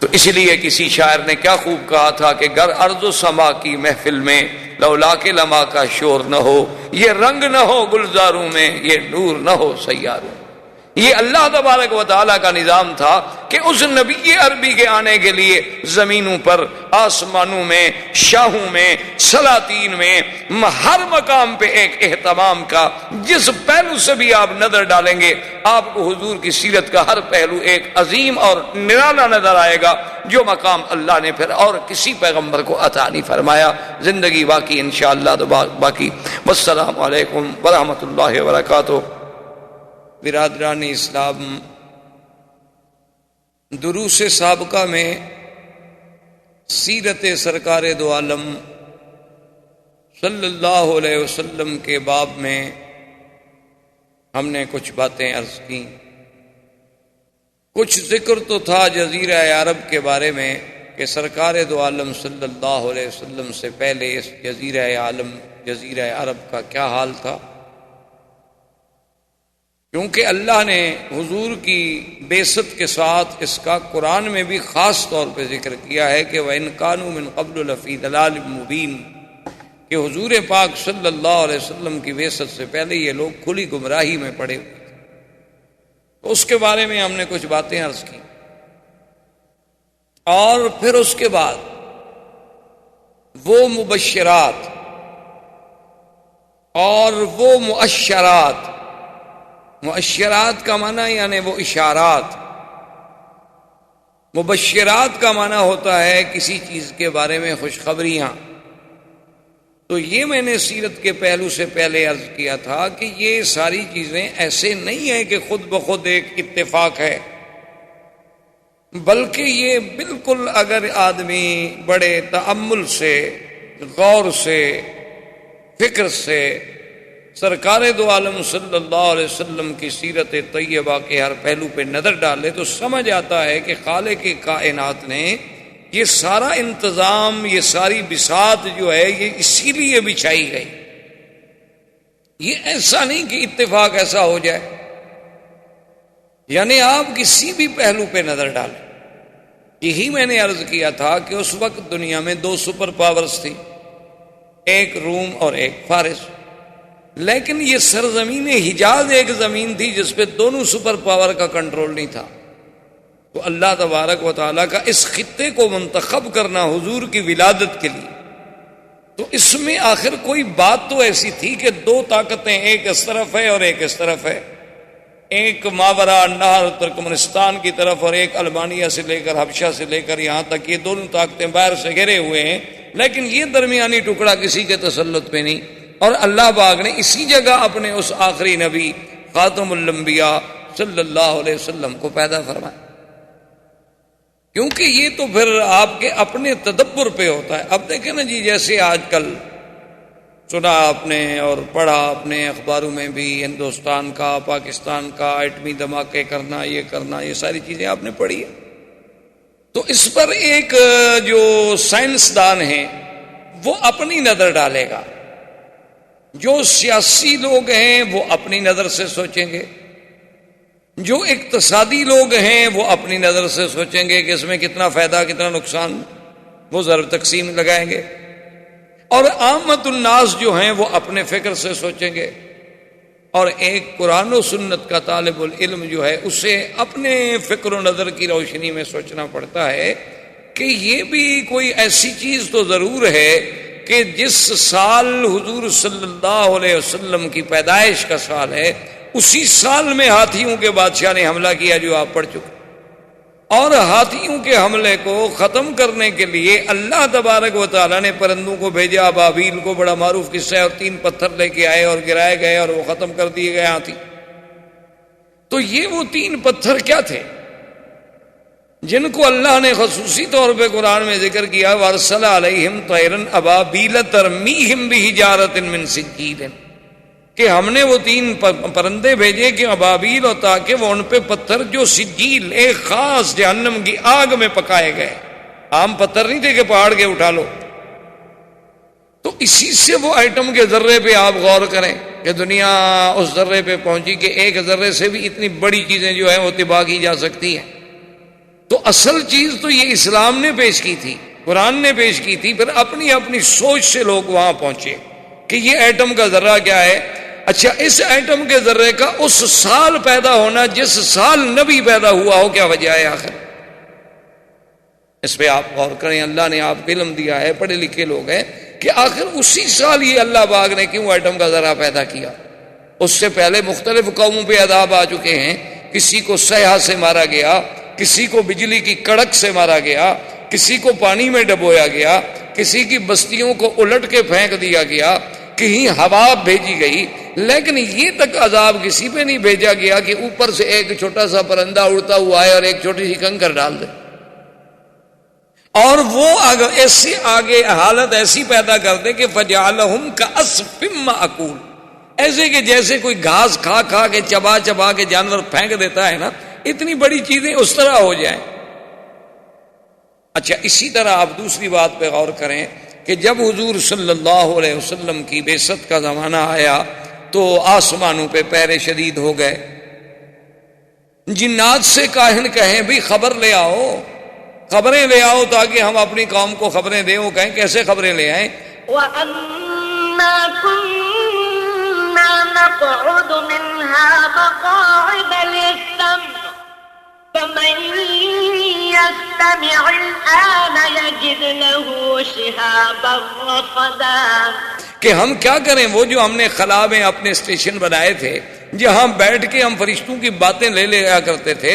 تو اس لیے کسی شاعر نے کیا خوب کہا تھا کہ گر ارض و سما کی محفل میں لولا کے لما کا شور نہ ہو، یہ رنگ نہ ہو گلزاروں میں، یہ نور نہ ہو سیاروں۔ یہ اللہ تبارک و تعالیٰ کا نظام تھا کہ اس نبی عربی کے آنے کے لیے زمینوں پر، آسمانوں میں، شاہوں میں، سلاطین میں، ہر مقام پہ ایک اہتمام کا، جس پہلو سے بھی آپ نظر ڈالیں گے آپ کو حضور کی سیرت کا ہر پہلو ایک عظیم اور نرالا نظر آئے گا، جو مقام اللہ نے پھر اور کسی پیغمبر کو عطا نہیں فرمایا۔ زندگی باقی انشاءاللہ تو باقی۔ والسلام علیکم ورحمۃ اللہ وبرکاتہ۔ برادران اسلام، دروس سابقہ میں سیرت سرکار دو عالم صلی اللہ علیہ وسلم کے باب میں ہم نے کچھ باتیں عرض کی. کچھ ذکر تو تھا جزیرہ عرب کے بارے میں کہ سرکار دو عالم صلی اللہ علیہ وسلم سے پہلے اس جزیرہ عرب کا کیا حال تھا، کیونکہ اللہ نے حضور کی بعثت کے ساتھ اس کا قرآن میں بھی خاص طور پہ ذکر کیا ہے کہ وَإِن كَانُوا مِن قَبْلُ لَفِي ضَلَالٍ مُبِينٍ، کہ حضور پاک صلی اللہ علیہ وسلم کی بعثت سے پہلے یہ لوگ کھلی گمراہی میں پڑے ہوئے تھے. تو اس کے بارے میں ہم نے کچھ باتیں عرض کی. اور پھر اس کے بعد وہ مبشرات اور وہ مؤشرات، مؤشرات کا معنی یعنی وہ اشارات، مبشرات کا معنی ہوتا ہے کسی چیز کے بارے میں خوشخبریاں. تو یہ میں نے سیرت کے پہلو سے پہلے عرض کیا تھا کہ یہ ساری چیزیں ایسے نہیں ہیں کہ خود بخود ایک اتفاق ہے، بلکہ یہ بالکل اگر آدمی بڑے تأمل سے، غور سے، فکر سے سرکار دو عالم صلی اللہ علیہ وسلم کی سیرت طیبہ کے ہر پہلو پہ نظر ڈالے تو سمجھ آتا ہے کہ خالق کائنات نے یہ سارا انتظام، یہ ساری بساط جو ہے یہ اسی لیے بچھائی گئی. یہ ایسا نہیں کہ اتفاق ایسا ہو جائے. یعنی آپ کسی بھی پہلو پہ نظر ڈالیں. یہی میں نے عرض کیا تھا کہ اس وقت دنیا میں دو سپر پاورز تھیں، ایک روم اور ایک فارس. لیکن یہ سرزمین حجاز ایک زمین تھی جس پہ دونوں سپر پاور کا کنٹرول نہیں تھا. تو اللہ تبارک و تعالیٰ کا اس خطے کو منتخب کرنا حضور کی ولادت کے لیے، تو اس میں آخر کوئی بات تو ایسی تھی کہ دو طاقتیں، ایک اس طرف ہے اور ایک اس طرف ہے، ایک ماورا نہر ترکمنستان کی طرف اور ایک البانیہ سے لے کر حبشہ سے لے کر یہاں تک، یہ دونوں طاقتیں باہر سے گھرے ہوئے ہیں، لیکن یہ درمیانی ٹکڑا کسی کے تسلط پہ نہیں. اور اللہ پاک نے اسی جگہ اپنے اس آخری نبی خاتم الانبیاء صلی اللہ علیہ وسلم کو پیدا فرمایا، کیونکہ یہ تو پھر آپ کے اپنے تدبر پہ ہوتا ہے. اب دیکھیں نا جی، جیسے آج کل سنا آپ نے اور پڑھا اپنے اخباروں میں بھی، ہندوستان کا، پاکستان کا ایٹمی دھماکے کرنا، یہ ساری چیزیں آپ نے پڑھی ہے. تو اس پر ایک جو سائنسدان ہیں وہ اپنی نظر ڈالے گا، جو سیاسی لوگ ہیں وہ اپنی نظر سے سوچیں گے، جو اقتصادی لوگ ہیں وہ اپنی نظر سے سوچیں گے کہ اس میں کتنا فائدہ کتنا نقصان، وہ ضرب تقسیم لگائیں گے. اور عامت الناس جو ہیں وہ اپنے فکر سے سوچیں گے. اور ایک قرآن و سنت کا طالب العلم جو ہے اسے اپنے فکر و نظر کی روشنی میں سوچنا پڑتا ہے کہ یہ بھی کوئی ایسی چیز تو ضرور ہے کہ جس سال حضور صلی اللہ علیہ وسلم کی پیدائش کا سال ہے، اسی سال میں ہاتھیوں کے بادشاہ نے حملہ کیا جو آپ پڑھ چکے. اور ہاتھیوں کے حملے کو ختم کرنے کے لیے اللہ تبارک و تعالیٰ نے پرندوں کو بھیجا، ابابیل کو، بڑا معروف قصہ ہے، اور 3 پتھر لے کے آئے اور گرائے گئے اور وہ ختم کر دیے گئے ہاتھی. تو یہ وہ 3 پتھر کیا تھے جن کو اللہ نے خصوصی طور پہ قرآن میں ذکر کیا، وَأَرْسَلَ عَلَيْهِمْ طَيْرًا أَبَابِيلَ تَرْمِيهِمْ بِحِجَارَةٍ مِّن سِجِّيلٍ، کہ ہم نے وہ 3 پرندے بھیجے کہ ابابیل، اور تاکہ وہ ان پہ پتھر جو سجیل، ایک خاص جہنم کی آگ میں پکائے گئے، عام پتھر نہیں تھے کہ پہاڑ کے اٹھا لو. تو اسی سے وہ ایٹم کے ذرے پہ آپ غور کریں کہ دنیا اس ذرے پہ پہنچی کہ ایک ذرے سے بھی اتنی بڑی چیزیں جو ہیں وہ طباع کی جا سکتی ہیں. تو اصل چیز تو یہ اسلام نے پیش کی تھی، قرآن نے پیش کی تھی، پھر اپنی اپنی سوچ سے لوگ وہاں پہنچے کہ یہ ایٹم کا ذرہ کیا ہے. اچھا، اس ایٹم کے ذرے کا اس سال پیدا ہونا جس سال نبی پیدا ہوا ہو، کیا وجہ ہے آخر؟ اس پہ آپ غور کریں. اللہ نے آپ کو علم دیا ہے، پڑھے لکھے لوگ ہیں، کہ آخر اسی سال یہ اللہ پاک نے کیوں ایٹم کا ذرہ پیدا کیا؟ اس سے پہلے مختلف قوموں پہ عذاب آ چکے ہیں. کسی کو سیاح سے مارا گیا، کسی کو بجلی کی کڑک سے مارا گیا، کسی کو پانی میں ڈبویا گیا، کسی کی بستیوں کو الٹ کے پھینک دیا گیا، کہیں ہوا بھیجی گئی. لیکن یہ تک عذاب کسی پہ نہیں بھیجا گیا کہ اوپر سے ایک چھوٹا سا پرندہ اڑتا ہوا ہے اور ایک چھوٹی سی کنکر ڈال دے. اور وہ ایسے آگے حالت ایسی پیدا کر دے کہ فجعلہم کعصف مأکول، ایسے کہ جیسے کوئی گھاس کھا کھا کے چبا چبا کے جانور پھینک دیتا ہے نا، اتنی بڑی چیزیں اس طرح ہو جائیں۔ اچھا، اسی طرح آپ دوسری بات پہ غور کریں کہ جب حضور صلی اللہ علیہ وسلم کی بعثت کا زمانہ آیا تو آسمانوں پہ پہرے شدید ہو گئے، جنات سے کاہن کہیں بھی خبر لے آؤ، خبریں لے آؤ تاکہ ہم اپنی قوم کو خبریں دیں۔ وہ کہیں کیسے خبریں لے آئیں؟ وَأَنَّا كُنَّا نَقْعُدُ مِنْهَا مَقَاعِدَ لِلسَّمْعِ فَمَن يَسْتَمِعِ الْآنَ يَجِدْ لَهُ شِهَابًا رَّصَدًا، کہ ہم کیا کریں، وہ جو ہم نے خلا میں اپنے اسٹیشن بنائے تھے جہاں بیٹھ کے ہم فرشتوں کی باتیں لے لیا کرتے تھے،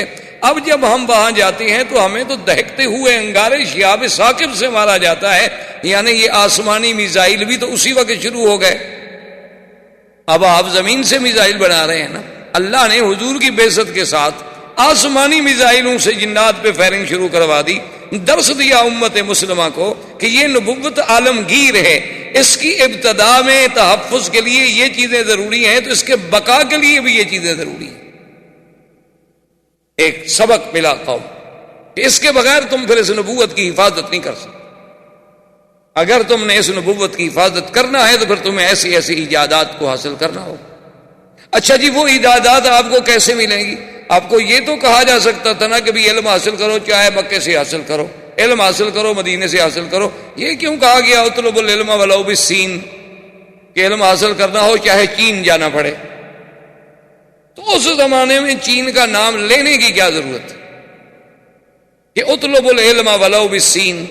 اب جب ہم وہاں جاتے ہیں تو ہمیں تو دہکتے ہوئے انگارے شہاب ثاقب سے مارا جاتا ہے، یعنی یہ آسمانی میزائل بھی تو اسی وقت شروع ہو گئے۔ اب آپ زمین سے میزائل بنا رہے ہیں نا، اللہ نے حضور کی بعثت کے ساتھ آسمانی میزائلوں سے جنات پہ فائرنگ شروع کروا دی، درس دیا امت مسلمہ کو کہ یہ نبوت عالمگیر ہے، اس کی ابتدا میں تحفظ کے لیے یہ چیزیں ضروری ہیں تو اس کے بقا کے لیے بھی یہ چیزیں ضروری ہیں۔ ایک سبق ملا قوم کہ اس کے بغیر تم پھر اس نبوت کی حفاظت نہیں کر سکتے۔ اگر تم نے اس نبوت کی حفاظت کرنا ہے تو پھر تمہیں ایسی ایسی ایجادات کو حاصل کرنا ہوگا۔ اچھا جی، وہ ایجادات آپ کو کیسے ملیں گی؟ آپ کو یہ تو کہا جا سکتا تھا نا کہ بھی علم حاصل کرو، چاہے مکے سے حاصل کرو، علم حاصل کرو مدینے سے حاصل کرو۔ یہ کیوں کہا گیا اطلب العلم ولو بالسین، کہ علم حاصل کرنا ہو چاہے چین جانا پڑے؟ تو اس زمانے میں چین کا نام لینے کی کیا ضرورت کہ اطلب العلم ولو بالسین؟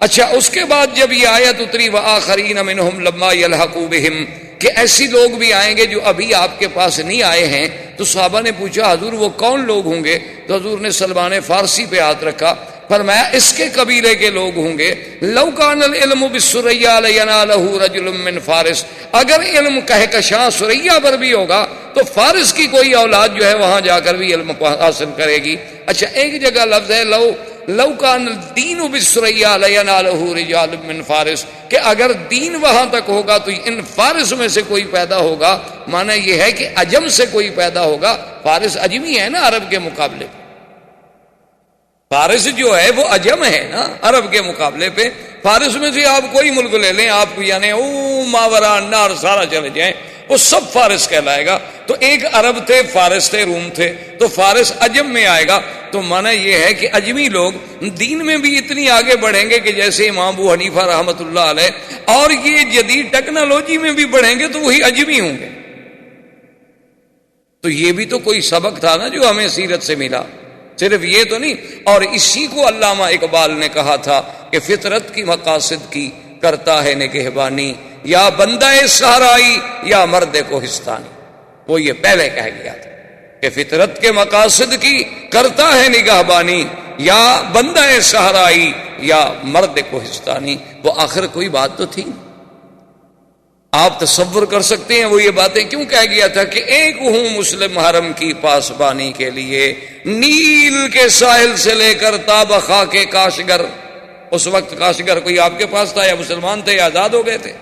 اچھا، اس کے بعد جب یہ آیت اتری وآخرین منہم لما یلحقوا بہم، کہ ایسی لوگ بھی آئیں گے جو ابھی آپ کے پاس نہیں آئے ہیں، تو صحابہ نے پوچھا حضور وہ کون لوگ ہوں گے؟ تو حضور نے سلمان فارسی پہ ہاتھ رکھا، فرمایا اس کے قبیلے کے لوگ ہوں گے۔ لو کان العلم بالسریا لینالہ رجل من فارس، اگر علم کہکشاں سریا پر بھی ہوگا تو فارس کی کوئی اولاد جو ہے وہاں جا کر بھی علم حاصل کرے گی۔ اچھا، ایک جگہ لفظ ہے لو کان الدین بالسریا لینالہ رجال من فارس، کہ اگر دین وہاں تک ہوگا تو ان فارس میں سے کوئی پیدا ہوگا، معنی یہ ہے کہ عجم سے کوئی پیدا ہوگا۔ فارس عجمی ہے نا عرب کے مقابلے پہ، فارس جو ہے وہ عجم ہے نا عرب کے مقابلے پہ۔ فارس میں سے آپ کوئی ملک لے لیں، آپ یعنی ماورا نار سارا چلے جائیں، وہ سب فارس کہلائے گا۔ تو ایک عرب تھے، فارس تھے، روم تھے، تو فارس عجم میں آئے گا۔ تو معنی یہ ہے کہ عجمی لوگ دین میں بھی اتنی آگے بڑھیں گے کہ جیسے امام ابو حنیفہ رحمۃ اللہ علیہ، اور یہ جدید ٹیکنالوجی میں بھی بڑھیں گے تو وہی عجمی ہوں گے۔ تو یہ بھی تو کوئی سبق تھا نا جو ہمیں سیرت سے ملا، صرف یہ تو نہیں۔ اور اسی کو علامہ اقبال نے کہا تھا کہ فطرت کی مقاصد کی کرتا ہے نگہبانی، یا بندہ صحرائی یا مرد کوہستانی۔ وہ یہ پہلے کہہ گیا تھا کہ فطرت کے مقاصد کی کرتا ہے نگہبانی، یا بندہ صحرائی یا مرد کوہستانی۔ وہ آخر کوئی بات تو تھی۔ آپ تصور کر سکتے ہیں وہ یہ باتیں کیوں کہہ گیا تھا کہ ایک ہوں مسلم حرم کی پاسبانی کے لیے، نیل کے ساحل سے لے کر تاب خاک کاشگر۔ اس وقت کاشگر کوئی آپ کے پاس تھا یا مسلمان تھے یا آزاد ہو گئے تھے؟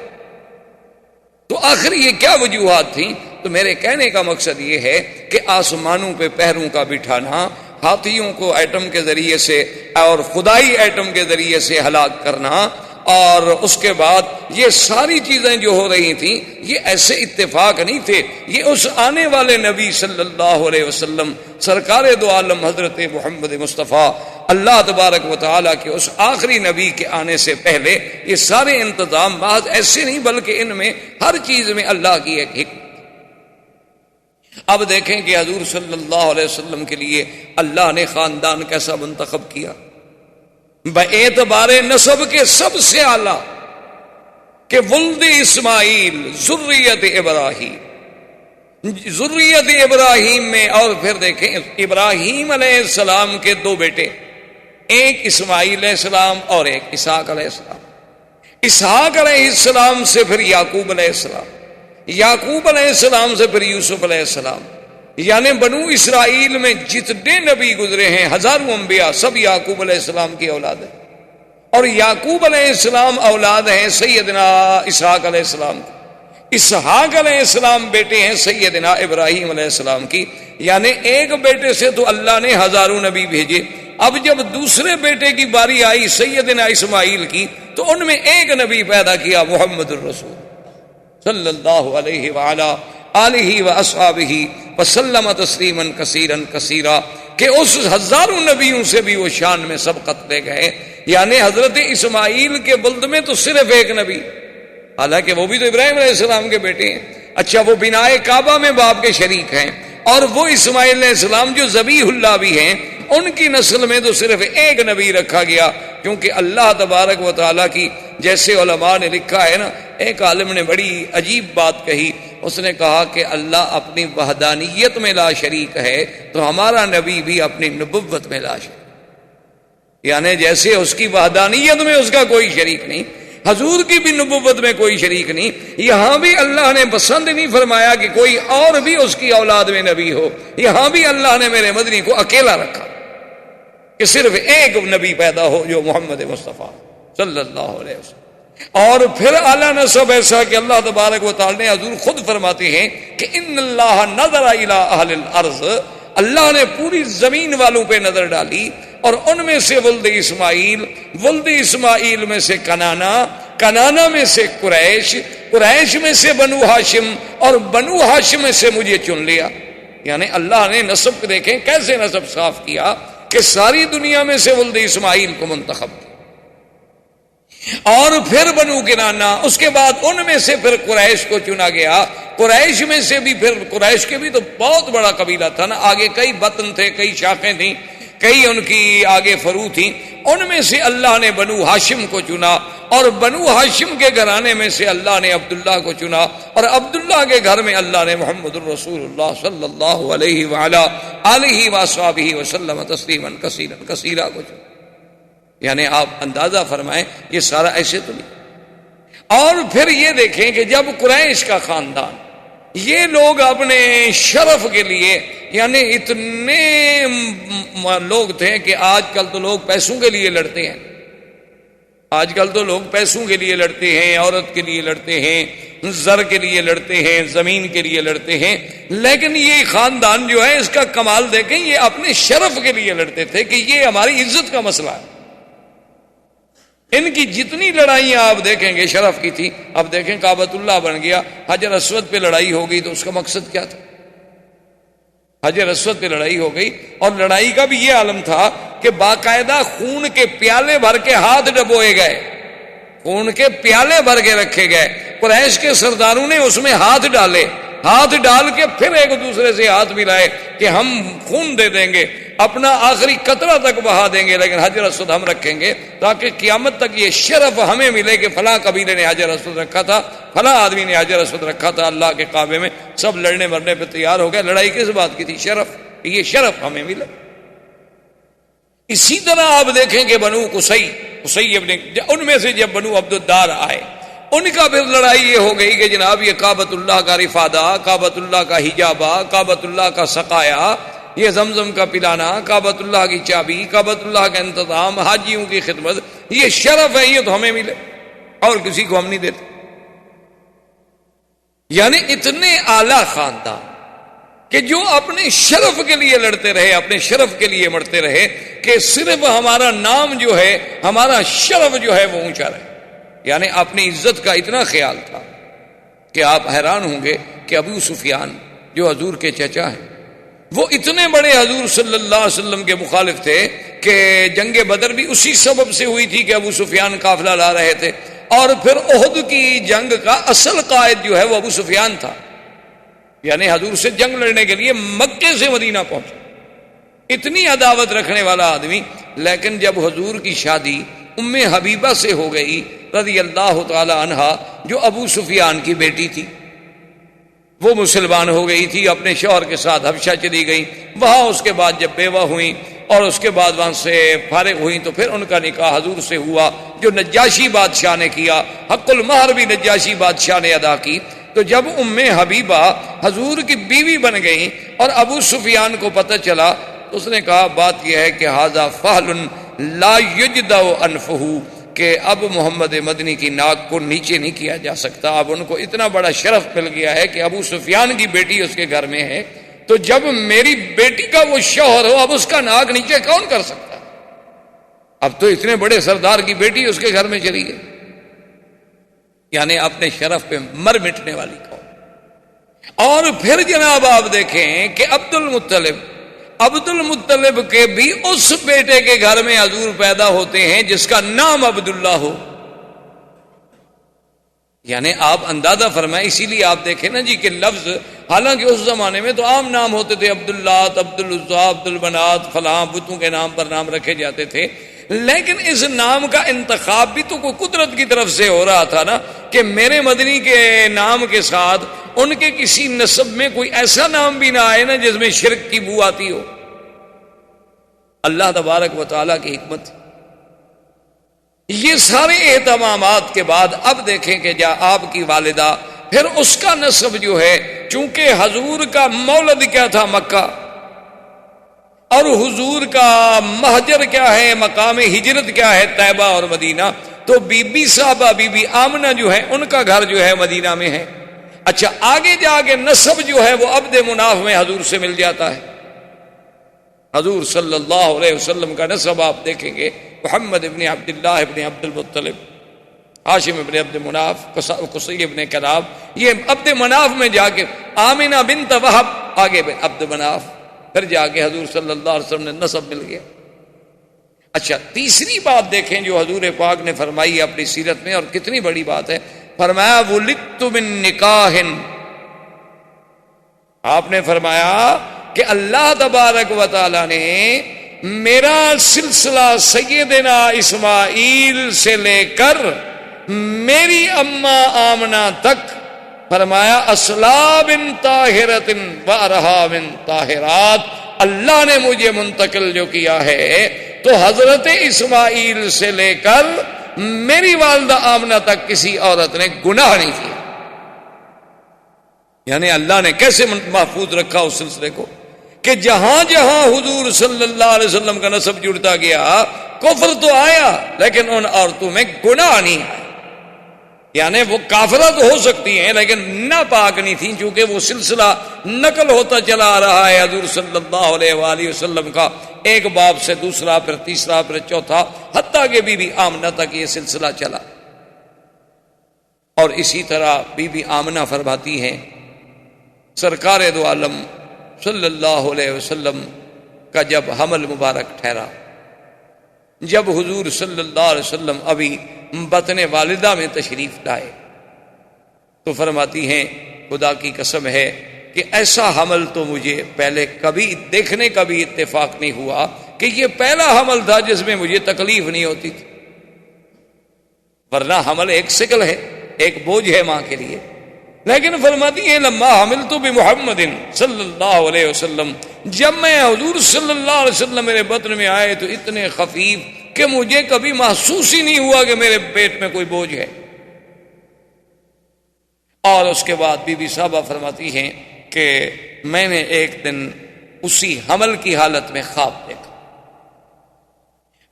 تو آخر یہ کیا وجوہات تھیں؟ تو میرے کہنے کا مقصد یہ ہے کہ آسمانوں پہ پہروں کا بٹھانا، ہاتھیوں کو ایٹم کے ذریعے سے اور خدائی ایٹم کے ذریعے سے ہلاک کرنا، اور اس کے بعد یہ ساری چیزیں جو ہو رہی تھیں یہ ایسے اتفاق نہیں تھے، یہ اس آنے والے نبی صلی اللہ علیہ وسلم سرکار دو عالم حضرت محمد مصطفیٰ اللہ تبارک و تعالیٰ کے اس آخری نبی کے آنے سے پہلے یہ سارے انتظام محض ایسے نہیں، بلکہ ان میں ہر چیز میں اللہ کی ایک حکمت۔ اب دیکھیں کہ حضور صلی اللہ علیہ وسلم کے لیے اللہ نے خاندان کیسا منتخب کیا، باعتبار نسب کے سب سے اعلیٰ، کہ ولد اسماعیل ذریت ابراہیم، ذریت ابراہیم میں۔ اور پھر دیکھیں ابراہیم علیہ السلام کے دو بیٹے، ایک اسماعیل علیہ السلام اور ایک اسحاق علیہ السلام۔ اسحاق علیہ السلام سے پھر یعقوب علیہ السلام، یعقوب علیہ السلام سے پھر یوسف علیہ السلام۔ یعنی بنو اسرائیل میں جتنے نبی گزرے ہیں، ہزاروں انبیاء، سب یعقوب علیہ السلام کی اولاد ہیں۔ اور یعقوب علیہ السلام اولاد ہیں سیدنا اسحاق علیہ السلام کی، اسحاق علیہ السلام بیٹے ہیں سیدنا ابراہیم علیہ السلام کی، یعنی ایک بیٹے سے تو اللہ نے ہزاروں نبی بھیجے۔ اب جب دوسرے بیٹے کی باری آئی سیدنا اسماعیل کی تو ان میں ایک نبی پیدا کیا، محمد الرسول صلی اللہ علیہ وعلا آلہ واصحابہ وسلم تسلیما کثیرا کثیرا، کہ اس ہزاروں نبیوں سے بھی وہ شان میں سبقت لے گئے۔ یعنی حضرت اسماعیل کے بلد میں تو صرف ایک نبی، حالانکہ وہ بھی تو ابراہیم علیہ السلام کے بیٹے ہیں۔ اچھا، وہ بنائے کعبہ میں باپ کے شریک ہیں، اور وہ اسماعیل علیہ السلام جو ذبیح اللہ بھی ہیں، ان کی نسل میں تو صرف ایک نبی رکھا گیا، کیونکہ اللہ تبارک و تعالیٰ کی، جیسے علماء نے لکھا ہے نا، ایک عالم نے بڑی عجیب بات کہی، اس نے کہا کہ اللہ اپنی وحدانیت میں لا شریک ہے تو ہمارا نبی بھی اپنی نبوت میں لا شریک، یعنی جیسے اس کی وحدانیت میں اس کا کوئی شریک نہیں، حضور کی بھی نبوت میں کوئی شریک نہیں، یہاں بھی اللہ نے پسند نہیں فرمایا کہ کوئی اور بھی اس کی اولاد میں نبی ہو، یہاں بھی اللہ نے میرے مدنی کو اکیلا رکھا کہ صرف ایک نبی پیدا ہو جو محمد مصطفیٰ صلی اللہ علیہ وسلم۔ اور پھر اعلیٰ نسب ایسا کہ اللہ تبارک و تعالی نے، حضور خود فرماتے ہیں کہ ان اللہ نظر الی اہل الارض، اللہ نے پوری زمین والوں پہ نظر ڈالی، اور ان میں سے ولد اسماعیل میں سے کنانا میں سے قریش میں سے بنو ہاشم، اور بنو ہاشم میں سے مجھے چن لیا۔ یعنی اللہ نے نسب دیکھیں کیسے نسب صاف کیا کہ ساری دنیا میں سے ولد اسماعیل کو منتخب کیا، اور پھر بنو کنانا، اس کے بعد ان میں سے پھر قریش کو چنا گیا، قریش میں سے بھی پھر، قریش کے بھی تو بہت بڑا قبیلہ تھا نا، آگے کئی بطن تھے، کئی شاخیں تھیں، کئی ان کی آگے فرو تھیں، ان میں سے اللہ نے بنو ہاشم کو چنا، اور بنو ہاشم کے گھرانے میں سے اللہ نے عبداللہ کو چنا، اور عبداللہ کے گھر میں اللہ نے محمد الرسول اللہ صلی اللہ علیہ وعلا آلہ واصحابہ وسلم تسلیما کثیرا کثیرا کو چنا۔ یعنی آپ اندازہ فرمائیں یہ سارا ایسے تو نہیں۔ اور پھر یہ دیکھیں کہ جب قریش کا خاندان، یہ لوگ اپنے شرف کے لیے، یعنی اتنے لوگ تھے کہ آج کل تو لوگ پیسوں کے لیے لڑتے ہیں، آج کل تو لوگ پیسوں کے لیے لڑتے ہیں، عورت کے لیے لڑتے ہیں، زر کے لیے لڑتے ہیں، زمین کے لیے لڑتے ہیں، لیکن یہ خاندان جو ہے اس کا کمال دیکھیں، یہ اپنے شرف کے لیے لڑتے تھے کہ یہ ہماری عزت کا مسئلہ ہے۔ ان کی جتنی لڑائیاں آپ دیکھیں گے شرف کی تھی۔ اب دیکھیں کعبۃ اللہ بن گیا، حجر اسود پہ لڑائی ہو گئی تو اس کا مقصد کیا تھا؟ حجر اسود پہ لڑائی ہو گئی، اور لڑائی کا بھی یہ عالم تھا کہ باقاعدہ خون کے پیالے بھر کے ہاتھ ڈبوئے گئے، خون کے پیالے بھر کے رکھے گئے، قریش کے سرداروں نے اس میں ہاتھ ڈالے، ہاتھ ڈال کے پھر ایک دوسرے سے ہاتھ ملائے کہ ہم خون دے دیں گے، اپنا آخری قطرہ تک بہا دیں گے، لیکن حجر اسود ہم رکھیں گے تاکہ قیامت تک یہ شرف ہمیں ملے کہ فلاں قبیلے نے حجر اسود رکھا تھا، فلاں آدمی نے حجر اسود رکھا تھا اللہ کے کعبے میں۔ سب لڑنے مرنے پہ تیار ہو گئے۔ لڑائی کس بات کی تھی؟ شرف، یہ شرف ہمیں ملے۔ اسی طرح آپ دیکھیں کہ بنو قصی ابن، ان میں سے جب بنو عبدالدار آئے، ان کا پھر لڑائی یہ ہو گئی کہ جناب یہ کعبۃ اللہ کا رفادہ، کعبۃ اللہ کا حجابہ، کعبۃ اللہ کا سقایا، یہ زمزم کا پلانا، کعبۃ اللہ کی چابی، کعبۃ اللہ کا انتظام، حاجیوں کی خدمت، یہ شرف ہے، یہ تو ہمیں ملے اور کسی کو ہم نہیں دیتے۔ یعنی اتنے اعلی خاندان کہ جو اپنے شرف کے لیے لڑتے رہے، اپنے شرف کے لیے مرتے رہے کہ صرف ہمارا نام جو ہے، ہمارا شرف جو ہے وہ اونچا رہے۔ یعنی اپنی عزت کا اتنا خیال تھا کہ آپ حیران ہوں گے کہ ابو سفیان جو حضور کے چچا ہیں، وہ اتنے بڑے حضور صلی اللہ علیہ وسلم کے مخالف تھے کہ جنگ بدر بھی اسی سبب سے ہوئی تھی کہ ابو سفیان قافلہ لا رہے تھے، اور پھر احد کی جنگ کا اصل قائد جو ہے وہ ابو سفیان تھا۔ یعنی حضور سے جنگ لڑنے کے لیے مکے سے مدینہ پہنچا، اتنی عداوت رکھنے والا آدمی۔ لیکن جب حضور کی شادی ام حبیبہ سے ہو گئی رضی اللہ تعالی عنہا، جو ابو سفیان کی بیٹی تھی، وہ مسلمان ہو گئی تھی، اپنے شوہر کے ساتھ حبشہ چلی گئی، وہاں اس کے بعد جب بیوہ ہوئیں اور اس کے بعد وہاں سے فارغ ہوئیں تو پھر ان کا نکاح حضور سے ہوا جو نجاشی بادشاہ نے کیا، حق المہر بھی نجاشی بادشاہ نے ادا کی۔ تو جب ام حبیبہ حضور کی بیوی بن گئیں اور ابو سفیان کو پتہ چلا تو اس نے کہا بات یہ ہے کہ ھذا فحل لا یجدع انفہ، کہ اب محمد مدنی کی ناک کو نیچے نہیں کیا جا سکتا. اب ان کو اتنا بڑا شرف مل گیا ہے کہ ابو سفیان کی بیٹی اس کے گھر میں ہے، تو جب میری بیٹی کا وہ شوہر ہو اب اس کا ناک نیچے کون کر سکتا؟ اب تو اتنے بڑے سردار کی بیٹی اس کے گھر میں چلی گئی. یعنی اپنے شرف پہ مر مٹنے والی قوم. اور پھر جناب آپ دیکھیں کہ عبد المطلب کے بھی اس بیٹے کے گھر میں حضور پیدا ہوتے ہیں جس کا نام عبداللہ ہو. یعنی آپ اندازہ فرمائیں. اسی لیے آپ دیکھیں نا جی کہ لفظ، حالانکہ اس زمانے میں تو عام نام ہوتے تھے، عبداللہ، عبدالعزیٰ، عبدالبنات، فلاں بتوں کے نام پر نام رکھے جاتے تھے، لیکن اس نام کا انتخاب بھی تو کوئی قدرت کی طرف سے ہو رہا تھا نا، کہ میرے مدنی کے نام کے ساتھ ان کے کسی نسب میں کوئی ایسا نام بھی نہ آئے نا جس میں شرک کی بو آتی ہو. اللہ تبارک و تعالیٰ کی حکمت. یہ سارے اہتمامات کے بعد اب دیکھیں کہ آپ کی والدہ، پھر اس کا نسب جو ہے، چونکہ حضور کا مولد کیا تھا؟ مکہ، اور حضور کا مہجر کیا ہے، مقام ہجرت کیا ہے؟ طیبہ اور مدینہ. تو بی بی صاحبہ، بی بی آمنہ جو ہے، ان کا گھر جو ہے مدینہ میں ہے. اچھا، آگے جا کے نسب جو ہے وہ عبد مناف میں حضور سے مل جاتا ہے. حضور صلی اللہ علیہ وسلم کا نسب آپ دیکھیں گے، محمد ابن عبداللہ ابن عبد المطلب، ہاشم ابن عبد مناف، قصی ابن کلاب. یہ عبد مناف میں جا کے آمنہ بنت وہب، آگے عبد مناف، پھر جا کے حضور صلی اللہ علیہ وسلم نے نسب مل گیا. اچھا، تیسری بات دیکھیں جو حضور پاک نے فرمائی اپنی سیرت میں، اور کتنی بڑی بات ہے. فرمایا ولدت من نکاح. آپ نے فرمایا کہ اللہ تبارک و تعالی نے میرا سلسلہ سیدنا اسماعیل سے لے کر میری اماں آمنہ تک، فرمایا اصلاب طاہرۃ و ارحام طاہرات، اللہ نے مجھے منتقل جو کیا ہے تو حضرت اسماعیل سے لے کر میری والدہ آمنہ تک کسی عورت نے گناہ نہیں کیا. یعنی اللہ نے کیسے محفوظ رکھا اس سلسلے کو کہ جہاں جہاں حضور صلی اللہ علیہ وسلم کا نسب جڑتا گیا، کفر تو آیا لیکن ان عورتوں میں گناہ نہیں آیا. یعنی وہ کافرہ تو ہو سکتی ہیں لیکن ناپاک نہیں تھیں، چونکہ وہ سلسلہ نقل ہوتا چلا آ رہا ہے حضور صلی اللہ علیہ وآلہ وسلم کا، ایک باپ سے دوسرا، پھر تیسرا، پھر چوتھا، حتیٰ کہ بی بی آمنہ تک یہ سلسلہ چلا. اور اسی طرح بی بی آمنہ فرماتی ہیں سرکار دو عالم صلی اللہ علیہ وسلم کا جب حمل مبارک ٹھہرا، جب حضور صلی اللہ علیہ وسلم ابھی بطن والدہ میں تشریف لائے، تو فرماتی ہیں خدا کی قسم ہے کہ ایسا حمل تو مجھے پہلے کبھی دیکھنے کا بھی اتفاق نہیں ہوا کہ یہ پہلا حمل تھا جس میں مجھے تکلیف نہیں ہوتی تھی. ورنہ حمل ایک ثقل ہے، ایک بوجھ ہے ماں کے لیے. لیکن فرماتی ہے لما حملت بمحمد صلی اللہ علیہ وسلم، جب میں حضور صلی اللہ علیہ وسلم میرے بطن میں آئے تو اتنے خفیف کہ مجھے کبھی محسوس ہی نہیں ہوا کہ میرے پیٹ میں کوئی بوجھ ہے. اور اس کے بعد بی بی صاحبہ فرماتی ہیں کہ میں نے ایک دن اسی حمل کی حالت میں خواب دیکھا.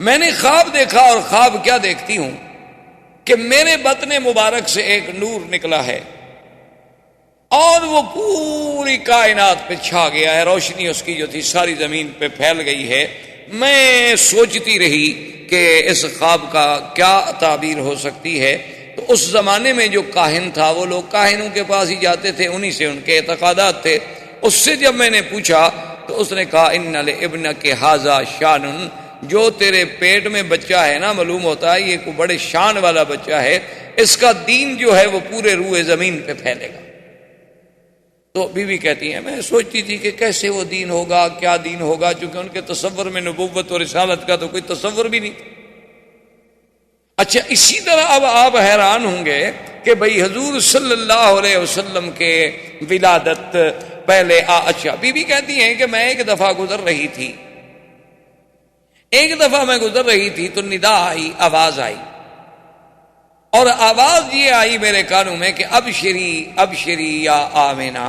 میں نے خواب دیکھا، اور خواب کیا دیکھتی ہوں کہ میرے بطن مبارک سے ایک نور نکلا ہے اور وہ پوری کائنات پہ چھا گیا ہے، روشنی اس کی جو تھی ساری زمین پہ پھیل گئی ہے. میں سوچتی رہی کہ اس خواب کا کیا تعبیر ہو سکتی ہے. تو اس زمانے میں جو کاہن تھا، وہ لوگ کاہنوں کے پاس ہی جاتے تھے، انہی سے ان کے اعتقادات تھے. اس سے جب میں نے پوچھا تو اس نے کہا ان لابنک ھذا شان، جو تیرے پیٹ میں بچہ ہے نا، معلوم ہوتا ہے یہ کوئی بڑے شان والا بچہ ہے، اس کا دین جو ہے وہ پورے روئے زمین پہ پھیلے گا. تو بیوی کہتی ہیں میں سوچتی تھی کہ کیسے وہ دین ہوگا، کیا دین ہوگا، چونکہ ان کے تصور میں نبوت اور رسالت کا تو کوئی تصور بھی نہیں. اچھا، اسی طرح اب آپ حیران ہوں گے کہ بھئی حضور صلی اللہ علیہ وسلم کے ولادت پہلے اچھا، بیوی کہتی ہیں کہ میں ایک دفعہ گزر رہی تھی تو ندا آئی، آواز آئی، اور آواز یہ آئی میرے کانوں میں کہ ابشری ابشری یا آمنہ،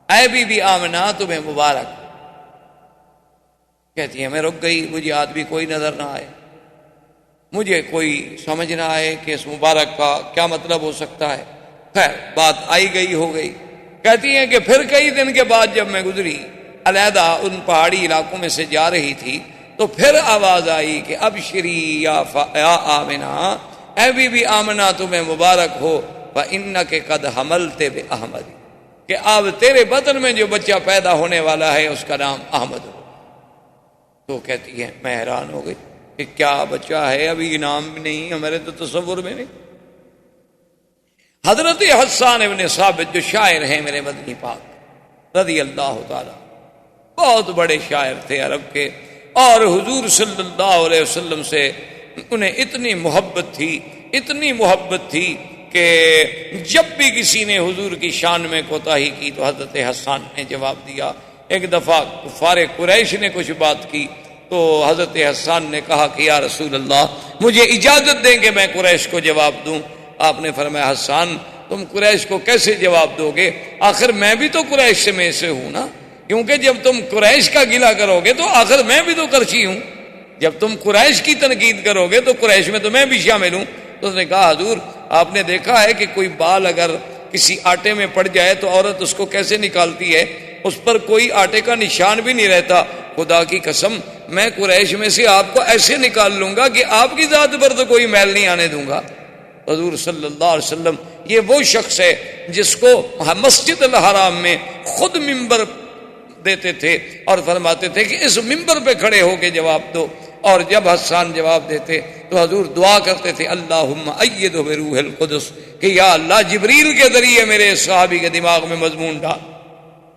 اے بی بی آمنہ تمہیں مبارک. کہتی ہے میں رک گئی، مجھے آدمی کوئی نظر نہ آئے. مجھے کوئی سمجھ نہ آئے کہ اس مبارک کا کیا مطلب ہو سکتا ہے۔ خیر بات آئی گئی ہو گئی۔ کہتی ہیں کہ پھر کئی دن کے بعد جب میں گزری علیحدہ ان پہاڑی علاقوں میں سے جا رہی تھی تو پھر آواز آئی کہ ابشری یا آمنہ، اے بی بی آمنہ تمہیں مبارک ہو، فإنک قد حملت بأحمد، کہ اب تیرے بطن میں جو بچہ پیدا ہونے والا ہے اس کا نام احمد ہو۔ تو کہتی ہے میں حیران ہو گئی کہ کیا بچہ ہے، ابھی نام بھی نہیں، ہمارے تو تصور میں نہیں۔ حضرت حسان ابن ثابت جو شاعر ہیں میرے مدنی پاک رضی اللہ تعالی، بہت بڑے شاعر تھے عرب کے، اور حضور صلی اللہ علیہ وسلم سے انہیں اتنی محبت تھی کہ جب بھی کسی نے حضور کی شان میں کوتاہی کی تو حضرت حسان نے جواب دیا۔ ایک دفعہ کفار قریش نے کچھ بات کی تو حضرت حسان نے کہا کہ یا رسول اللہ مجھے اجازت دیں کہ میں قریش کو جواب دوں۔ آپ نے فرمایا حسان تم قریش کو کیسے جواب دو گے، آخر میں بھی تو قریش میں سے ہوں نا، کیونکہ جب تم قریش کا گلہ کرو گے تو آخر میں بھی تو کرچی ہوں، جب تم قریش کی تنقید کرو گے تو قریش میں تو میں بھی شامل ہوں۔ تو اس نے کہا حضور آپ نے دیکھا ہے کہ کوئی بال اگر کسی آٹے میں پڑ جائے تو عورت اس کو کیسے نکالتی ہے، اس پر کوئی آٹے کا نشان بھی نہیں رہتا۔ خدا کی قسم میں قریش میں سے آپ کو ایسے نکال لوں گا کہ آپ کی ذات پر تو کوئی میل نہیں آنے دوں گا۔ حضور صلی اللہ علیہ وسلم یہ وہ شخص ہے جس کو مسجد الحرام میں خود ممبر دیتے تھے اور فرماتے تھے کہ اس ممبر پہ کھڑے ہو کے جواب دو، اور جب حسان جواب دیتے تو حضور دعا کرتے تھے اللہم ایدہ بروح القدس، کہ یا اللہ جبریل کے ذریعے میرے صحابی کے دماغ میں مضمون ڈال۔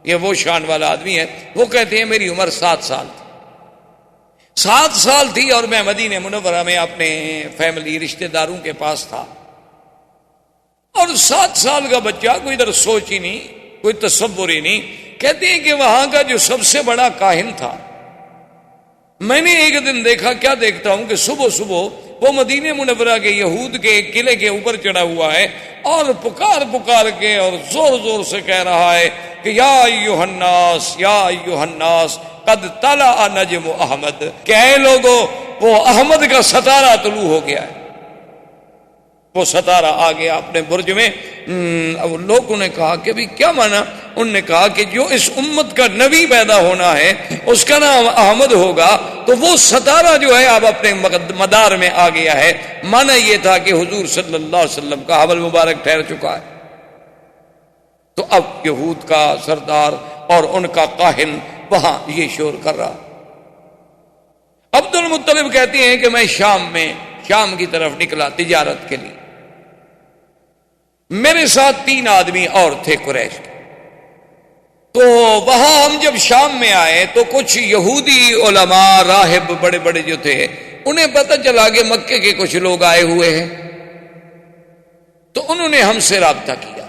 یہ وہ شان والا آدمی ہے۔ وہ کہتے ہیں میری عمر 7 سال تھی، 7 سال تھی اور میں مدینہ منورہ میں اپنے فیملی رشتہ داروں کے پاس تھا، اور 7 سال کا بچہ کوئی ادھر سوچ ہی نہیں، کوئی تصور ہی نہیں۔ کہتے ہیں کہ وہاں کا جو سب سے بڑا کاہن تھا، میں نے ایک دن دیکھا، کیا دیکھتا ہوں کہ صبح صبح وہ مدینہ منورہ کے یہود کے ایک قلعے کے اوپر چڑھا ہوا ہے اور پکار کے اور زور زور سے کہہ رہا ہے کہ یا ایھا الناس یا ایھا الناس قد طلع نجم احمد، کہ اے لوگو وہ احمد کا ستارہ طلوع ہو گیا ہے۔ وہ ستارہ آ گیا اپنے برج میں۔ لوگوں نے کہا کہ بھی کیا معنی؟ انہوں نے کہا کہ جو اس امت کا نبی پیدا ہونا ہے اس کا نام احمد ہوگا، تو وہ ستارہ جو ہے اب اپنے مدار میں آ گیا ہے۔ معنی یہ تھا کہ حضور صلی اللہ علیہ وسلم کا حمل مبارک ٹھہر چکا ہے۔ تو اب یہود کا سردار اور ان کا کاہن وہاں یہ شور کر رہا۔ عبد المطلب کہتے ہیں کہ میں شام کی طرف نکلا تجارت کے لیے، میرے ساتھ 3 آدمی اور تھے قریش کے۔ تو وہاں ہم جب شام میں آئے تو کچھ یہودی علماء راہب بڑے بڑے جو تھے انہیں پتہ چلا کہ مکے کے کچھ لوگ آئے ہوئے ہیں، تو انہوں نے ہم سے رابطہ کیا،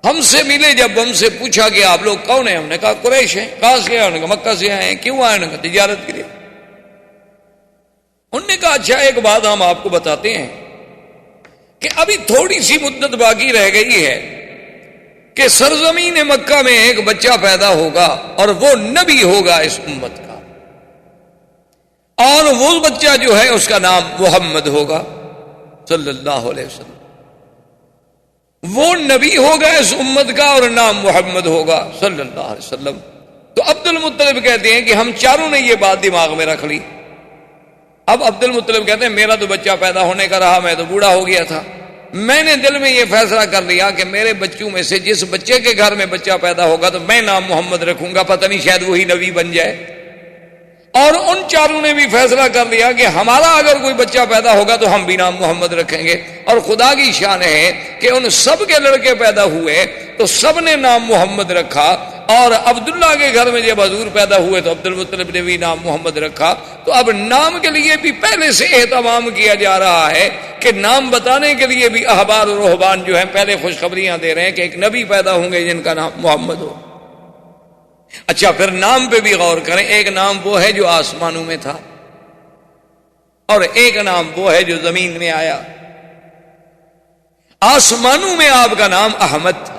ہم سے ملے۔ جب ہم سے پوچھا کہ آپ لوگ کون ہیں، ہم نے کہا قریش ہیں۔ کہاں سے آئے؟ انہوں نے کہا مکہ سے آئے ہیں۔ کیوں آئے؟ انہوں نے کہا تجارت کے لیے۔ انہوں نے کہا اچھا ایک بات ہم آپ کو بتاتے ہیں کہ ابھی تھوڑی سی مدت باقی رہ گئی ہے کہ سرزمین مکہ میں ایک بچہ پیدا ہوگا اور وہ نبی ہوگا اس امت کا، اور وہ بچہ جو ہے اس کا نام محمد ہوگا صلی اللہ علیہ وسلم۔ وہ نبی ہوگا اس امت کا اور نام محمد ہوگا صلی اللہ علیہ وسلم۔ تو عبد المطلب کہتے ہیں کہ ہم چاروں نے یہ بات دماغ میں رکھ لی۔ اب عبد المطلب کہتے ہیں میرا تو بچہ پیدا ہونے کا رہا، میں تو بوڑھا ہو گیا تھا، میں نے دل میں یہ فیصلہ کر لیا کہ میرے بچوں میں سے جس بچے کے گھر میں بچہ پیدا ہوگا تو میں نام محمد رکھوں گا، پتہ نہیں شاید وہی نبی بن جائے۔ اور ان چاروں نے بھی فیصلہ کر لیا کہ ہمارا اگر کوئی بچہ پیدا ہوگا تو ہم بھی نام محمد رکھیں گے۔ اور خدا کی شان ہے کہ ان سب کے لڑکے پیدا ہوئے تو سب نے نام محمد رکھا، اور عبداللہ کے گھر میں جب حضور پیدا ہوئے تو عبد المطلب نے بھی نام محمد رکھا۔ تو اب نام کے لیے بھی پہلے سے اہتمام کیا جا رہا ہے کہ نام بتانے کے لیے بھی احبار اور رہبان جو ہیں پہلے خوشخبریاں دے رہے ہیں کہ ایک نبی پیدا ہوں گے جن کا نام محمد ہو۔ اچھا پھر نام پہ بھی غور کریں، ایک نام وہ ہے جو آسمانوں میں تھا اور ایک نام وہ ہے جو زمین میں آیا۔ آسمانوں میں آپ کا نام احمد تھا،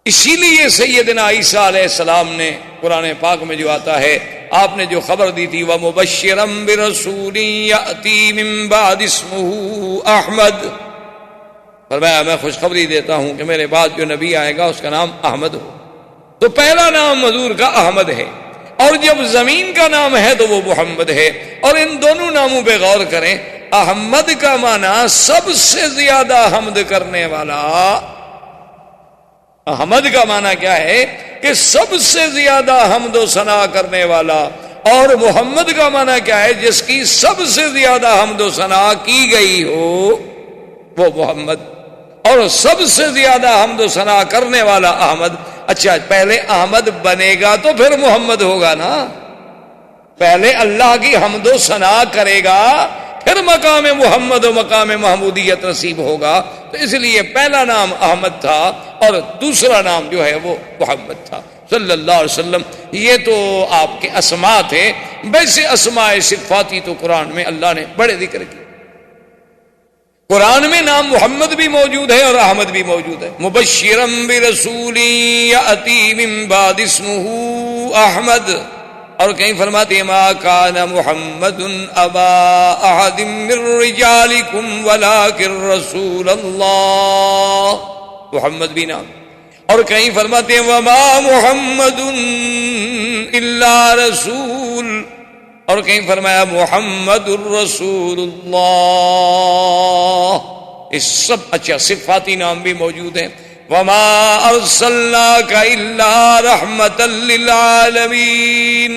اسی لیے سیدنا عیسیٰ علیہ السلام نے قرآن پاک میں جو آتا ہے آپ نے جو خبر دی تھی وَمُبَشِّرًا بِرَسُولٍ يَأْتِي مِن بَعْدِ اسْمُهُ احمد، فرمایا میں خوشخبری دیتا ہوں کہ میرے بعد جو نبی آئے گا اس کا نام احمد ہو. تو پہلا نام حضور کا احمد ہے، اور جب زمین کا نام ہے تو وہ محمد ہے. اور ان دونوں ناموں پہ غور کریں. احمد کا معنی سب سے زیادہ حمد کرنے والا. احمد کا معنی کیا ہے کہ سب سے زیادہ حمد و ثنا کرنے والا، اور محمد کا معنی کیا ہے جس کی سب سے زیادہ حمد و ثنا کی گئی ہو وہ محمد، اور سب سے زیادہ حمد و ثنا کرنے والا احمد. اچھا پہلے احمد بنے گا تو پھر محمد ہوگا نا. پہلے اللہ کی حمد و ثنا کرے گا پھر مقام محمد و مقام محمودیت نصیب ہوگا. تو اس لیے پہلا نام احمد تھا اور دوسرا نام جو ہے وہ محمد تھا صلی اللہ علیہ وسلم. یہ تو آپ کے اسماء تھے. ویسے اسماء صفاتی تو قرآن میں اللہ نے بڑے ذکر کیے. قرآن میں نام محمد بھی موجود ہے اور احمد بھی موجود ہے. مبشرا برسول یأتی من بعد اسمہ احمد. اور کہیں فرماتے ہیں ما کان محمد ابا احد من رجالکم ولکن رسول اللہ. محمد بھی نام. اور کہیں فرماتے ہیں وما محمد الا رسول. اور کہیں فرمایا محمد الرسول اللہ. اس سب اچھا صفاتی نام بھی موجود ہیں. وما ارسلناک الا رحمتا للعالمین.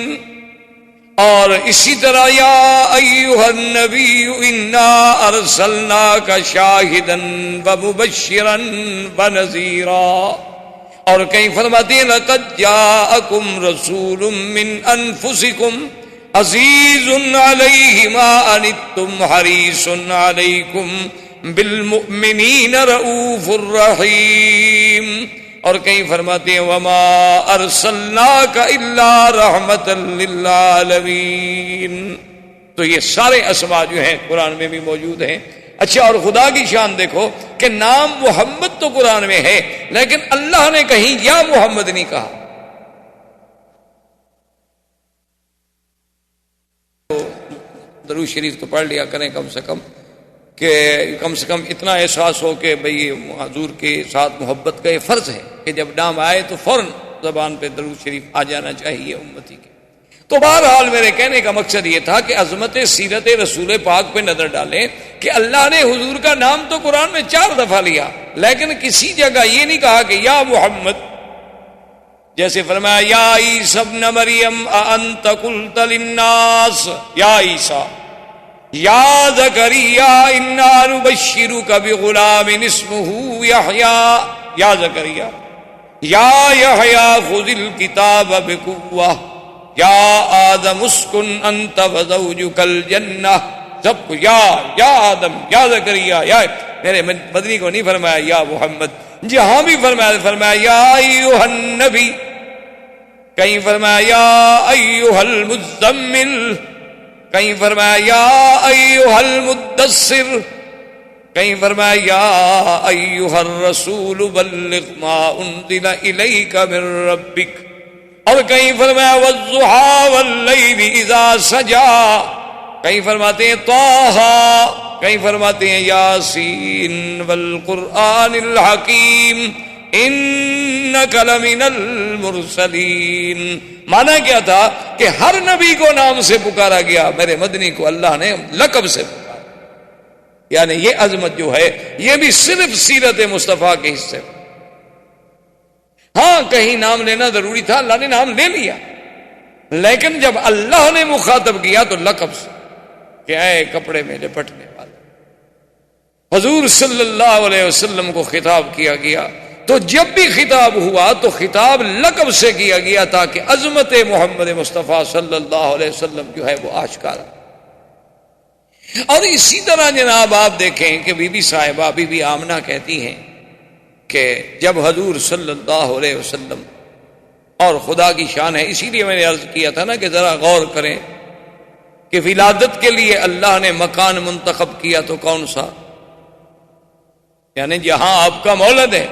اور اسی طرح یا ایھا النبی انا ارسلناک شاہدا ومبشرا ونذیرا. اور کہیں فرماتے ہیں لقد جاءکم رسول من انفسکم عزیز علیہ ما عنتم حریص علیکم بالمؤمنین رؤوف الرحیم. اور کہیں فرماتے ہیں وما ارسلناک الا رحمتا للعالمین. تو یہ سارے اسماء جو ہیں قرآن میں بھی موجود ہیں. اچھا اور خدا کی شان دیکھو کہ نام محمد تو قرآن میں ہے لیکن اللہ نے کہیں یا محمد نہیں کہا. درود شریف تو پڑھ لیا کریں کم سے کم اتنا احساس ہو کہ بھئی حضور کے ساتھ محبت کا یہ فرض ہے کہ جب نام آئے تو فوراً زبان پہ درود شریف آ جانا چاہیے امتی کے. تو بہرحال میرے کہنے کا مقصد یہ تھا کہ عظمت سیرت رسول پاک پہ نظر ڈالیں کہ اللہ نے حضور کا نام تو قرآن میں 4 دفعہ لیا لیکن کسی جگہ یہ نہیں کہا کہ یا محمد. جیسے فرمایا یا عیسی ابن مریم اانت قلت للناس یا عیسی یا زکریا انا نبشرک بغلام اسمہ یحییٰ. یا زکریا یا یحییٰ خذ الکتاب بقوہ یا آدم اسکن انت وزوجک الجنہ. سب کو یا آدم یا زکریا یا. میرے مدنی کو نہیں فرمایا یا محمد. جہاں بھی فرمایا یا ایھا النبی. کہیں فرمایا یا ایھا المزمل. کہیں فرمایا یا ایھا المدثر. کہیں فرمایا یا ایھا الرسول بلغ ما انزل الیک من ربک. اور کہیں فرمایا والضحی واللیل اذا سجا. کہیں فرماتے ہیں طٰہٰ. کہیں فرماتے ہیں یاسین والقرآن الحکیم انک لمن المرسلین. مانا کیا تھا کہ ہر نبی کو نام سے پکارا گیا. میرے مدنی کو اللہ نے لقب سے پکارا. یعنی یہ عظمت جو ہے یہ بھی صرف سیرت مصطفیٰ کے حصے. ہاں کہیں نام لینا ضروری تھا, اللہ نے نام لے لیا, لیکن جب اللہ نے مخاطب کیا تو لقب سے کہ اے کپڑے میں لپٹنے والے. حضور صلی اللہ علیہ وسلم کو خطاب کیا گیا تو جب بھی خطاب ہوا تو خطاب لقب سے کیا گیا تاکہ عظمت محمد مصطفیٰ صلی اللہ علیہ وسلم جو ہے وہ آشکار. اور اسی طرح جناب آپ دیکھیں کہ بی بی صاحبہ بی بی آمنہ کہتی ہیں کہ جب حضور صلی اللہ علیہ وسلم, اور خدا کی شان ہے اسی لیے میں نے عرض کیا تھا نا کہ ذرا غور کریں کہ ولادت کے لیے اللہ نے مکان منتخب کیا تو کون سا, یعنی جہاں آپ کا مولد ہے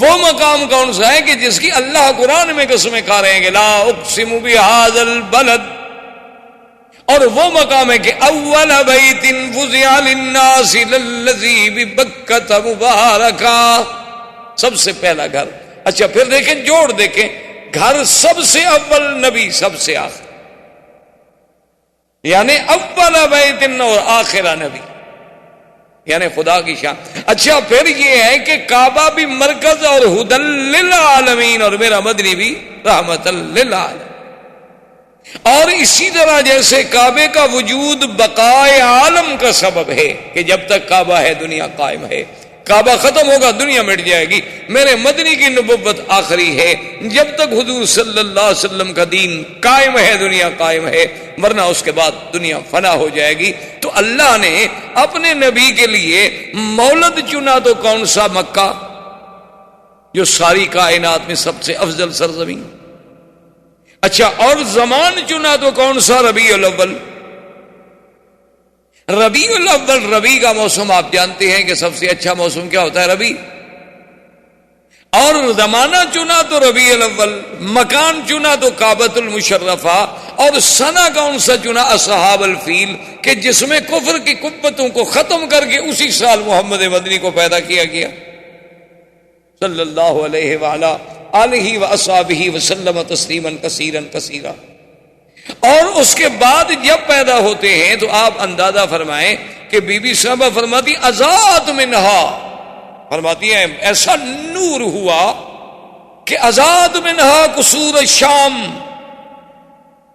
وہ مقام کون سا ہے کہ جس کی اللہ قرآن میں قسمیں کھا رہے ہیں کہ لا اقسم بہذا البلد اور وہ مقام ہے کہ اول بیت وضع للناس للذی ببکۃ مبارکا، سب سے پہلا گھر. اچھا پھر دیکھیں جوڑ دیکھیں، گھر سب سے اول، نبی سب سے آخر، یعنی اول بیت اور آخرہ نبی، یعنی خدا کی شان. اچھا پھر یہ ہے کہ کعبہ بھی مرکز اور ہدی للعالمین، اور میرا مدنی بھی رحمت للعالمین. اور اسی طرح جیسے کعبے کا وجود بقائے عالم کا سبب ہے کہ جب تک کعبہ ہے دنیا قائم ہے، کعبہ ختم ہوگا دنیا مٹ جائے گی. میرے مدنی کی نبوت آخری ہے، جب تک حضور صلی اللہ علیہ وسلم کا دین قائم ہے دنیا قائم ہے، ورنہ اس کے بعد دنیا فنا ہو جائے گی. تو اللہ نے اپنے نبی کے لیے مولد چنا تو کون سا؟ مکہ، جو ساری کائنات میں سب سے افضل سرزمین. اچھا اور زمان چنا تو کون سا؟ ربیع الاول. ربیع الاول، ربیع کا موسم آپ جانتے ہیں کہ سب سے اچھا موسم کیا ہوتا ہے؟ ربیع. اور زمانہ چنا تو ربیع الاول، مکان چنا تو کعبۃ المشرفہ، اور سنہ کون سا چنا؟ اصحاب الفیل، کہ جس میں کفر کی قوتوں کو ختم کر کے اسی سال محمد مدنی کو پیدا کیا گیا صلی اللہ علیہ وآلہ آلہ واصحابہ وسلم تسلیما کثیرا کثیرا. اور اس کے بعد جب پیدا ہوتے ہیں تو آپ اندازہ فرمائیں کہ بی بی صاحبہ فرماتی ازاد منہا، فرماتی ہیں ایسا نور ہوا کہ ازاد منہا قصور الشام،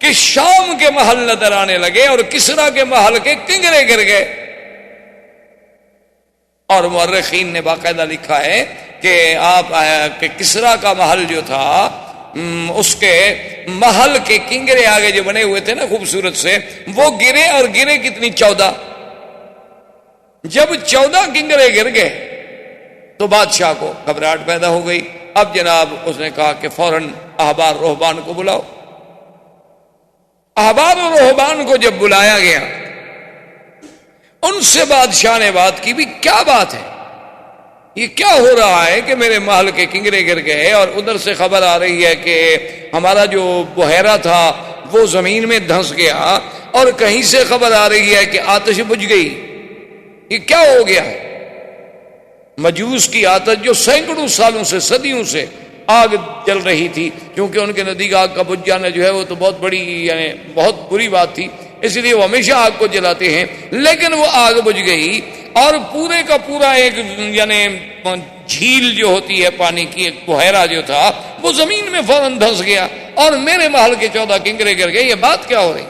کہ شام کے محل نظر آنے لگے اور کسرا کے محل کے کنگرے گر گئے. اور مورخین نے باقاعدہ لکھا ہے کہ آپ کہ کسرا کا محل جو تھا، اس کے محل کے کنگرے آگے جو بنے ہوئے تھے نا خوبصورت سے، وہ گرے، اور گرے کتنی؟ 14. جب 14 کنگرے گر گئے تو بادشاہ کو گھبراہٹ پیدا ہو گئی. اب جناب اس نے کہا کہ فوراً احبار رہبان کو بلاؤ. احبار و رہبان کو جب بلایا گیا، ان سے بادشاہ نے بات کی، بھی کیا بات ہے، یہ کیا ہو رہا ہے کہ میرے محل کے کنگرے گر گئے، اور ادھر سے خبر آ رہی ہے کہ ہمارا جو بحیرہ تھا وہ زمین میں دھنس گیا، اور کہیں سے خبر آ رہی ہے کہ آتش بجھ گئی. یہ کیا ہو گیا ہے؟ مجوس کی آتش جو سینکڑوں سالوں سے، صدیوں سے آگ جل رہی تھی، کیونکہ ان کے نزدیک آگ کا بجھ جانا جو ہے وہ تو بہت بڑی، یعنی بہت بری بات تھی، اس لیے وہ ہمیشہ آگ کو جلاتے ہیں. لیکن وہ آگ بجھ گئی، اور پورے کا پورا ایک یعنی جھیل جو ہوتی ہے پانی کی، ایک بحیرہ جو تھا وہ زمین میں فوراً دھنس گیا، اور میرے محل کے 14 کنگرے گر گئے. یہ بات کیا ہو رہی؟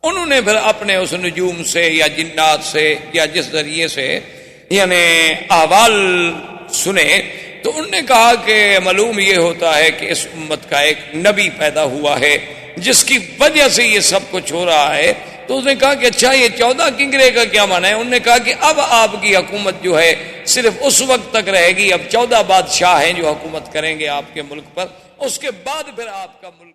انہوں نے پھر اپنے اس نجوم سے یا جنات سے یا جس ذریعے سے یعنی احوال سنے، تو انہوں نے کہا کہ معلوم یہ ہوتا ہے کہ اس امت کا ایک نبی پیدا ہوا ہے جس کی وجہ سے یہ سب کچھ ہو رہا ہے. تو اس نے کہا کہ اچھا یہ 14 کنگرے کا کیا معنی ہے؟ انہوں نے کہا کہ اب آپ کی حکومت جو ہے صرف اس وقت تک رہے گی، اب 14 بادشاہ ہیں جو حکومت کریں گے آپ کے ملک پر، اس کے بعد پھر آپ کا ملک